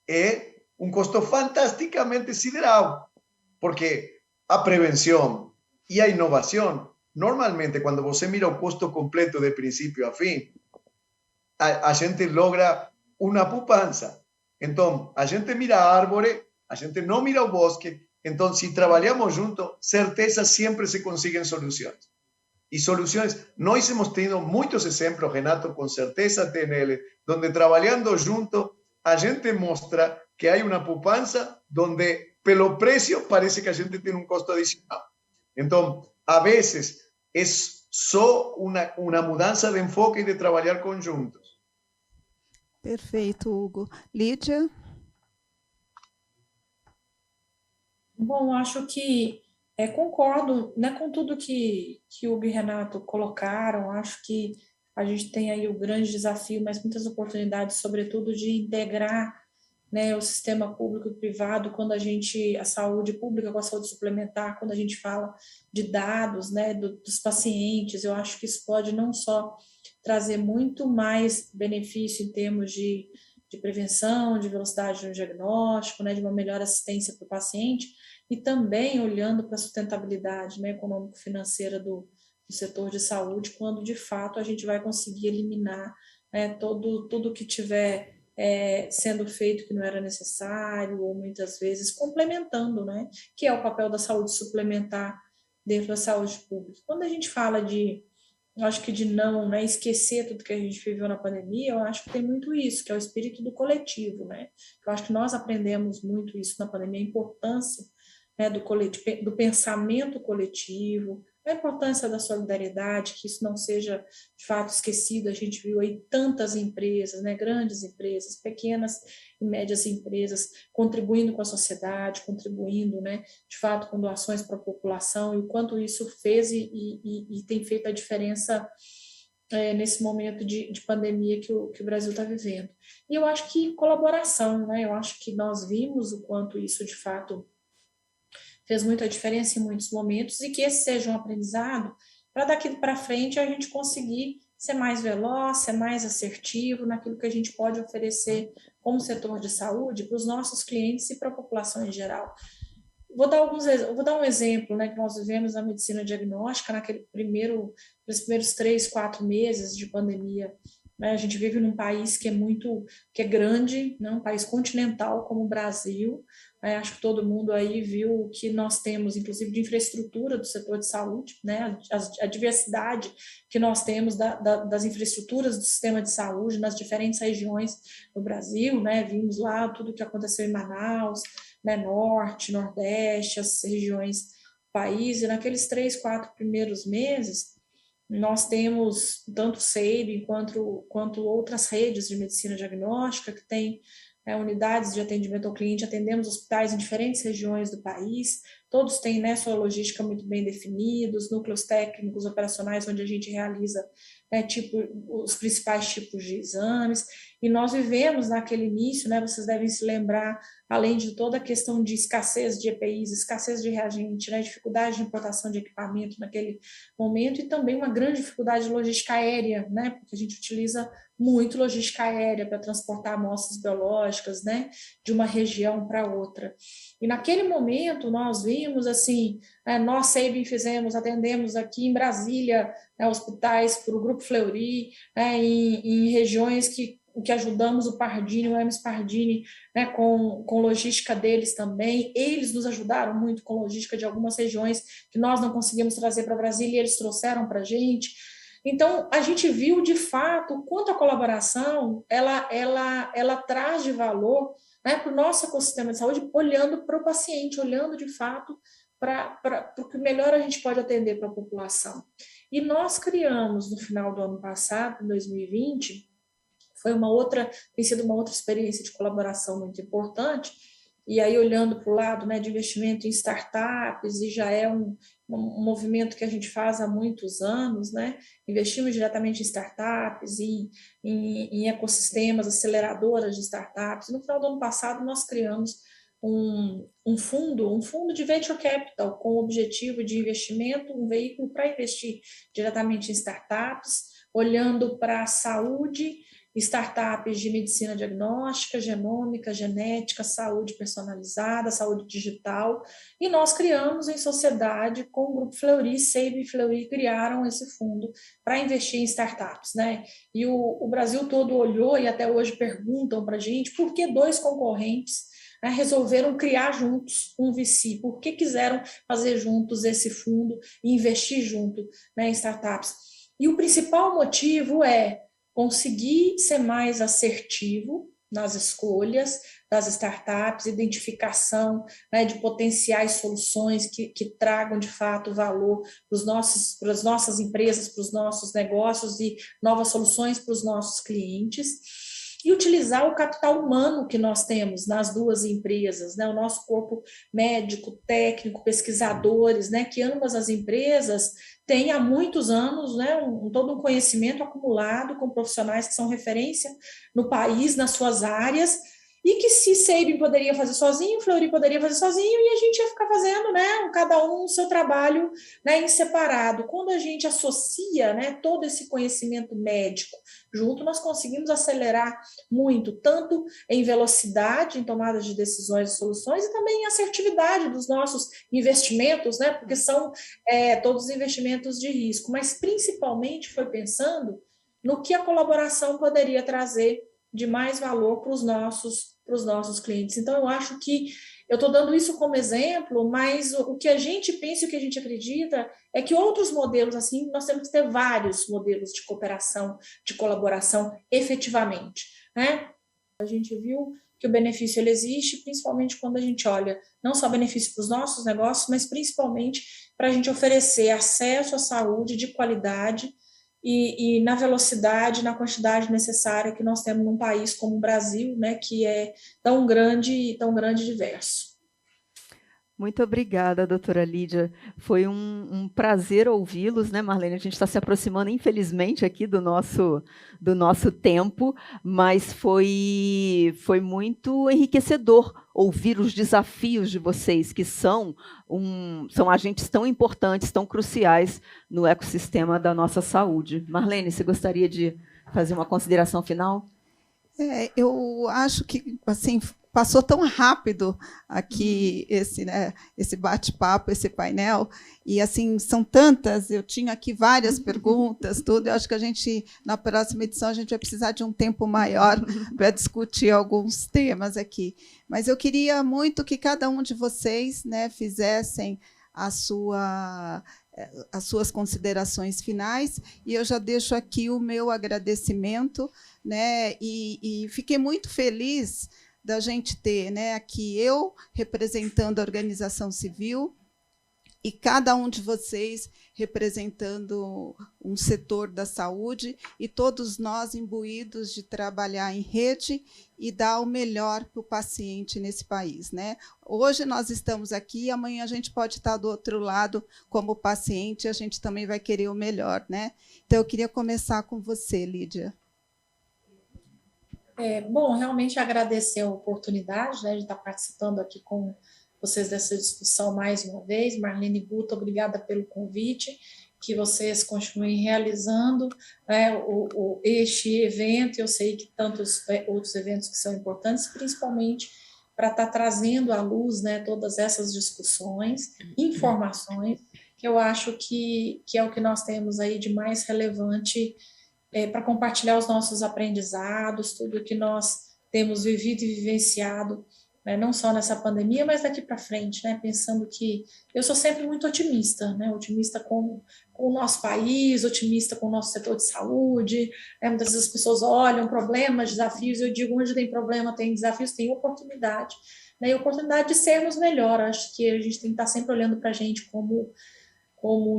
é um custo fantasticamente sideral, porque a prevenção e a inovação, normalmente, quando você mira o custo completo de princípio a fim, a gente logra uma poupança. Então, a gente mira a árvore, a gente não mira o bosque. Então, se trabalhamos juntos, certeza sempre se conseguem soluções. E soluções, nós temos tido muitos exemplos, Renato, com certeza tem ele, onde trabalhando junto, a gente mostra que há uma poupança onde, pelo preço, parece que a gente tem um custo adicional. Então, a vezes, é só uma mudança de enfoque e de trabalhar conjuntos. Perfeito, Hugo. Lídia? Bom, acho que concordo, né, com tudo que o Hugo e Renato colocaram. Acho que a gente tem aí o grande desafio, mas muitas oportunidades, sobretudo, de integrar, né, o sistema público e privado, quando a saúde pública com a saúde suplementar, quando a gente fala de dados, né, dos pacientes. Eu acho que isso pode não só trazer muito mais benefício em termos de prevenção, de velocidade no diagnóstico, né, de uma melhor assistência para o paciente, e também olhando para a sustentabilidade, né, econômico-financeira do setor de saúde, quando de fato a gente vai conseguir eliminar, né, tudo que tiver sendo feito que não era necessário, ou muitas vezes complementando, né, que é o papel da saúde suplementar dentro da saúde pública. Quando a gente fala eu acho que de não, né, esquecer tudo que a gente viveu na pandemia, eu acho que tem muito isso, que é o espírito do coletivo, né? Eu acho que nós aprendemos muito isso na pandemia, a importância, né, do pensamento coletivo, a importância da solidariedade, que isso não seja de fato esquecido. A gente viu aí tantas empresas, né, grandes empresas, pequenas e médias empresas, contribuindo com a sociedade, contribuindo, né, de fato com doações para a população, e o quanto isso fez e tem feito a diferença nesse momento de pandemia que o Brasil está vivendo. E eu acho que colaboração, né, eu acho que nós vimos o quanto isso de fato fez muita diferença em muitos momentos, e que esse seja um aprendizado para daqui para frente a gente conseguir ser mais veloz, ser mais assertivo naquilo que a gente pode oferecer como setor de saúde para os nossos clientes e para a população em geral. Vou dar um exemplo, né, que nós vivemos na medicina diagnóstica, nos primeiros 3, 4 meses de pandemia né? A gente vive num país que é grande, né? Um país continental como o Brasil. Acho que todo mundo aí viu o que nós temos, inclusive de infraestrutura do setor de saúde, né? A diversidade que nós temos das infraestruturas do sistema de saúde nas diferentes regiões do Brasil, né? Vimos lá tudo o que aconteceu em Manaus, né? Norte, Nordeste, as regiões do país, e naqueles 3, 4 primeiros meses, nós temos tanto o SEIB quanto outras redes de medicina diagnóstica que têm unidades de atendimento ao cliente, atendemos hospitais em diferentes regiões do país, todos têm, né, sua logística muito bem definidos, núcleos técnicos operacionais onde a gente realiza, né, os principais tipos de exames, e nós vivemos naquele início, né, vocês devem se lembrar, além de toda a questão de escassez de EPIs, escassez de reagente, né, dificuldade de importação de equipamento naquele momento, e também uma grande dificuldade de logística aérea, né, porque a gente utiliza muito logística aérea para transportar amostras biológicas, né, de uma região para outra. E naquele momento nós vimos assim, nós SEIB atendemos aqui em Brasília, né, hospitais para o Grupo Fleury, né, em regiões que ajudamos o Pardini, o Hermes Pardini, né, com logística deles também. Eles nos ajudaram muito com logística de algumas regiões que nós não conseguimos trazer para Brasília e eles trouxeram para a gente. Então, a gente viu, de fato, o quanto a colaboração ela traz de valor, né, para o nosso ecossistema de saúde, olhando para o paciente, olhando, de fato, para o que melhor a gente pode atender para a população. E nós criamos, no final do ano passado, em 2020, tem sido uma outra experiência de colaboração muito importante, e aí olhando para o lado, né, de investimento em startups, e já é um movimento que a gente faz há muitos anos, né? Investimos diretamente em startups, em ecossistemas, aceleradoras de startups. No final do ano passado, nós criamos um fundo de venture capital com o objetivo de investimento, um veículo para investir diretamente em startups, olhando para a saúde, startups de medicina diagnóstica, genômica, genética, saúde personalizada, saúde digital, e nós criamos em sociedade com o Grupo Fleury, SEIB e Fleury criaram esse fundo para investir em startups, né? E o Brasil todo olhou e até hoje perguntam para a gente por que 2 concorrentes, né, resolveram criar juntos um VC, por que quiseram fazer juntos esse fundo e investir junto, né, em startups. E o principal motivo é conseguir ser mais assertivo nas escolhas das startups, identificação, né, de potenciais soluções que tragam, de fato, valor para as nossas empresas, para os nossos negócios e novas soluções para os nossos clientes. E utilizar o capital humano que nós temos nas 2 empresas, né, o nosso corpo médico, técnico, pesquisadores, né, que ambas as empresas têm há muitos anos, né, todo um conhecimento acumulado com profissionais que são referência no país, nas suas áreas, e que se SEIB poderia fazer sozinho, Fleury poderia fazer sozinho, e a gente ia ficar fazendo, né, cada um o seu trabalho, né, em separado. Quando a gente associa, né, todo esse conhecimento médico junto, nós conseguimos acelerar muito, tanto em velocidade, em tomada de decisões e soluções, e também em assertividade dos nossos investimentos, né, porque são todos investimentos de risco, mas principalmente foi pensando no que a colaboração poderia trazer de mais valor para os nossos clientes. Então, eu acho que eu estou dando isso como exemplo, mas o que a gente pensa e o que a gente acredita é que outros modelos, assim, nós temos que ter vários modelos de cooperação, de colaboração, efetivamente, né? A gente viu que o benefício ele existe, principalmente quando a gente olha não só benefício para os nossos negócios, mas principalmente para a gente oferecer acesso à saúde de qualidade e na velocidade, na quantidade necessária que nós temos num país como o Brasil, né, que é tão grande e diverso. Muito obrigada, doutora Lídia. Foi um prazer ouvi-los, né, Marlene? A gente está se aproximando, infelizmente, aqui do nosso tempo, mas foi muito enriquecedor ouvir os desafios de vocês, que são agentes tão importantes, tão cruciais no ecossistema da nossa saúde. Marlene, você gostaria de fazer uma consideração final? Eu acho que assim passou tão rápido aqui esse bate-papo, esse painel, e assim são tantas. Eu tinha aqui várias perguntas, tudo. Eu acho que a gente na próxima edição a gente vai precisar de um tempo maior para discutir alguns temas aqui. Mas eu queria muito que cada um de vocês, né, fizessem as suas considerações finais, e eu já deixo aqui o meu agradecimento, né, e fiquei muito feliz da gente ter, né, aqui eu representando a organização civil e cada um de vocês representando um setor da saúde, e todos nós imbuídos de trabalhar em rede e dar o melhor para o paciente nesse país, né? Hoje nós estamos aqui, amanhã a gente pode estar do outro lado como paciente, a gente também vai querer o melhor, né? Então, eu queria começar com você, Lídia. Bom, realmente agradecer a oportunidade, né, de estar participando aqui com vocês dessa discussão mais uma vez. Marlene e Guta, obrigada pelo convite, que vocês continuem realizando, né, este evento. Eu sei que tantos outros eventos que são importantes, principalmente para estar trazendo à luz, né, todas essas discussões, informações, que eu acho que é o que nós temos aí de mais relevante para compartilhar os nossos aprendizados, tudo que nós temos vivido e vivenciado, né, não só nessa pandemia, mas daqui para frente, né, pensando que eu sou sempre muito otimista, né, otimista com o nosso país, otimista com o nosso setor de saúde, né, muitas vezes as pessoas olham problemas, desafios, eu digo, onde tem problema, tem desafios, tem oportunidade, né, e oportunidade de sermos melhor. Acho que a gente tem que estar sempre olhando para a gente como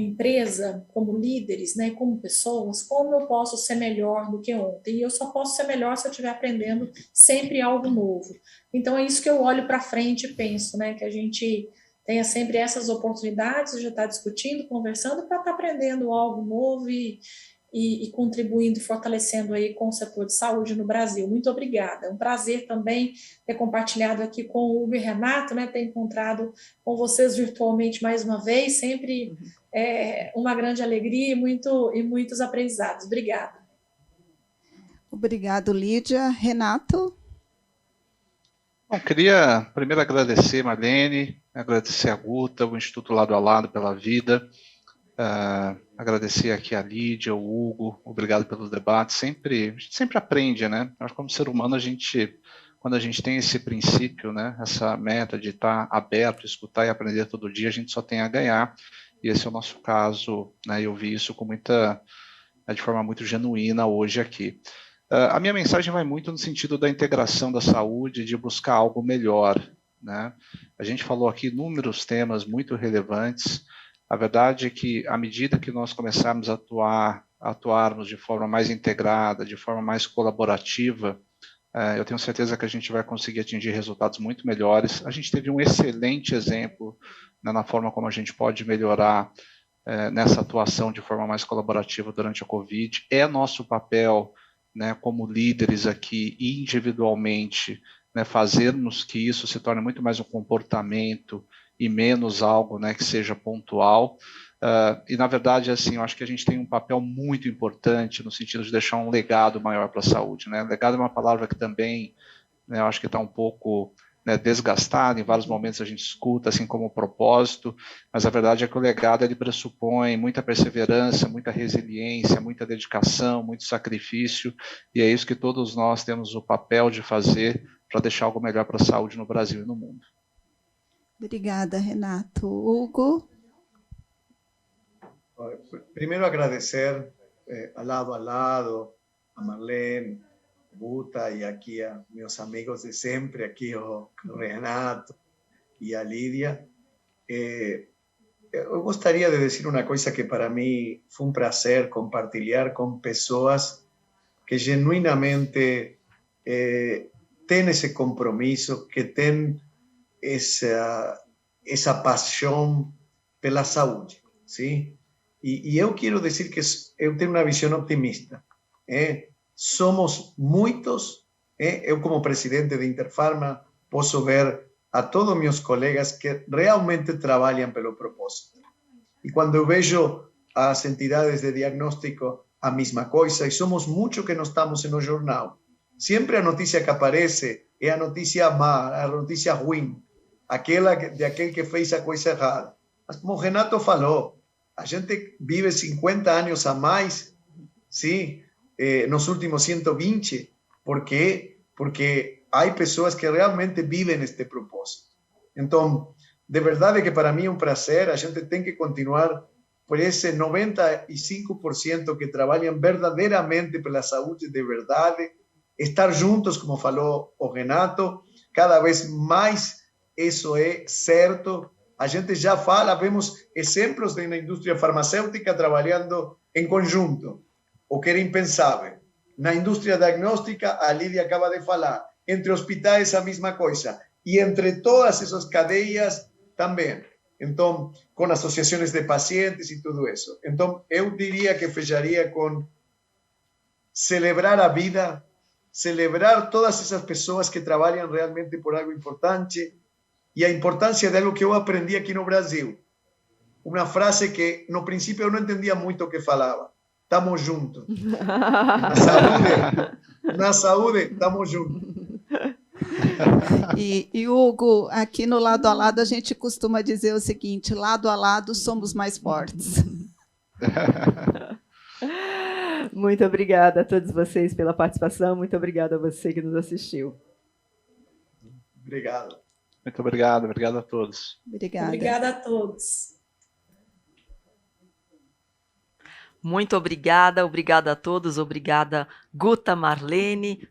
empresa, como líderes, né, como pessoas, como eu posso ser melhor do que ontem. E eu só posso ser melhor se eu estiver aprendendo sempre algo novo. Então, é isso que eu olho para frente e penso, né, que a gente tenha sempre essas oportunidades de estar discutindo, conversando, para estar aprendendo algo novo e contribuindo e fortalecendo aí com o setor de saúde no Brasil. Muito obrigada. É um prazer também ter compartilhado aqui com o Hugo e Renato, né, ter encontrado com vocês virtualmente mais uma vez, sempre uma grande alegria e muitos aprendizados. Obrigada. Obrigado, Lídia. Renato? Bom, queria primeiro agradecer, Marlene, agradecer a Guta, o Instituto Lado a Lado pela Vida, agradecer aqui a Lídia, o Hugo, obrigado pelos debates. A gente sempre aprende, né? Acho que como ser humano, quando a gente tem esse princípio, né, essa meta de estar aberto, escutar e aprender todo dia, a gente só tem a ganhar. E esse é o nosso caso, né? Eu vi isso de forma muito genuína hoje aqui. A minha mensagem vai muito no sentido da integração da saúde, de buscar algo melhor, né? A gente falou aqui inúmeros temas muito relevantes. A verdade é que, à medida que nós começarmos a atuarmos de forma mais integrada, de forma mais colaborativa, eu tenho certeza que a gente vai conseguir atingir resultados muito melhores. A gente teve um excelente exemplo, né, na forma como a gente pode melhorar nessa atuação de forma mais colaborativa durante a Covid. É nosso papel, né, como líderes aqui, individualmente, né, fazermos que isso se torne muito mais um comportamento e menos algo, né, que seja pontual. E, na verdade, assim, eu acho que a gente tem um papel muito importante no sentido de deixar um legado maior para a saúde, né? Legado é uma palavra que também, né, eu acho que está um pouco, né, desgastada. Em vários momentos a gente escuta, assim como propósito, mas a verdade é que o legado ele pressupõe muita perseverança, muita resiliência, muita dedicação, muito sacrifício, e é isso que todos nós temos o papel de fazer para deixar algo melhor para a saúde no Brasil e no mundo. Obrigada, Renato. Hugo? Primero agradecer a lado, a Marlene, Guta y aquí a mis amigos de siempre, aquí a Renato y a Lidia. Eu gostaria de decir una cosa que para mí fue un placer compartir con personas que genuinamente tienen ese compromiso, que tienen esa pasión pela saúde, ¿sí? Y eu quiero decir que eu tenho una visión optimista. Somos muitos. Eu, como presidente de Interpharma, posso ver a todos meus colegas que realmente trabalham pelo propósito. E quando eu vejo as entidades de diagnóstico, a mesma coisa, e somos muitos que não estamos no jornal. Sempre a notícia que aparece é a notícia má, a notícia ruim, de aquele que fez a coisa errada. Mas como o Renato falou, a gente vive 50 anos a mais, sim, nos últimos 120, ¿por quê? Porque há pessoas que realmente vivem este propósito. Então, de verdade que para mim é um prazer, a gente tem que continuar por esse 95% que trabalham verdadeiramente pela saúde de verdade, estar juntos, como falou o Renato, cada vez mais isso é certo. A gente já fala, vemos exemplos na indústria farmacêutica trabalhando em conjunto, o que era impensável. Na indústria diagnóstica, a Lídia acaba de falar, entre hospitais a mesma coisa, e entre todas essas cadeias também. Então, com associações de pacientes e tudo isso. Então, eu diria que fecharia com celebrar a vida, celebrar todas essas pessoas que trabalham realmente por algo importante e a importância de algo que eu aprendi aqui no Brasil. Uma frase que, no princípio, eu não entendia muito o que falava. Estamos juntos. Na saúde, estamos juntos. E Hugo, aqui no Lado a Lado, a gente costuma dizer o seguinte: lado a lado somos mais fortes. Muito obrigada a todos vocês pela participação, muito obrigada a você que nos assistiu. Obrigado. Muito obrigado, obrigado a todos. Obrigada a todos. Muito obrigada, obrigada a todos, obrigada Guta, Marlene,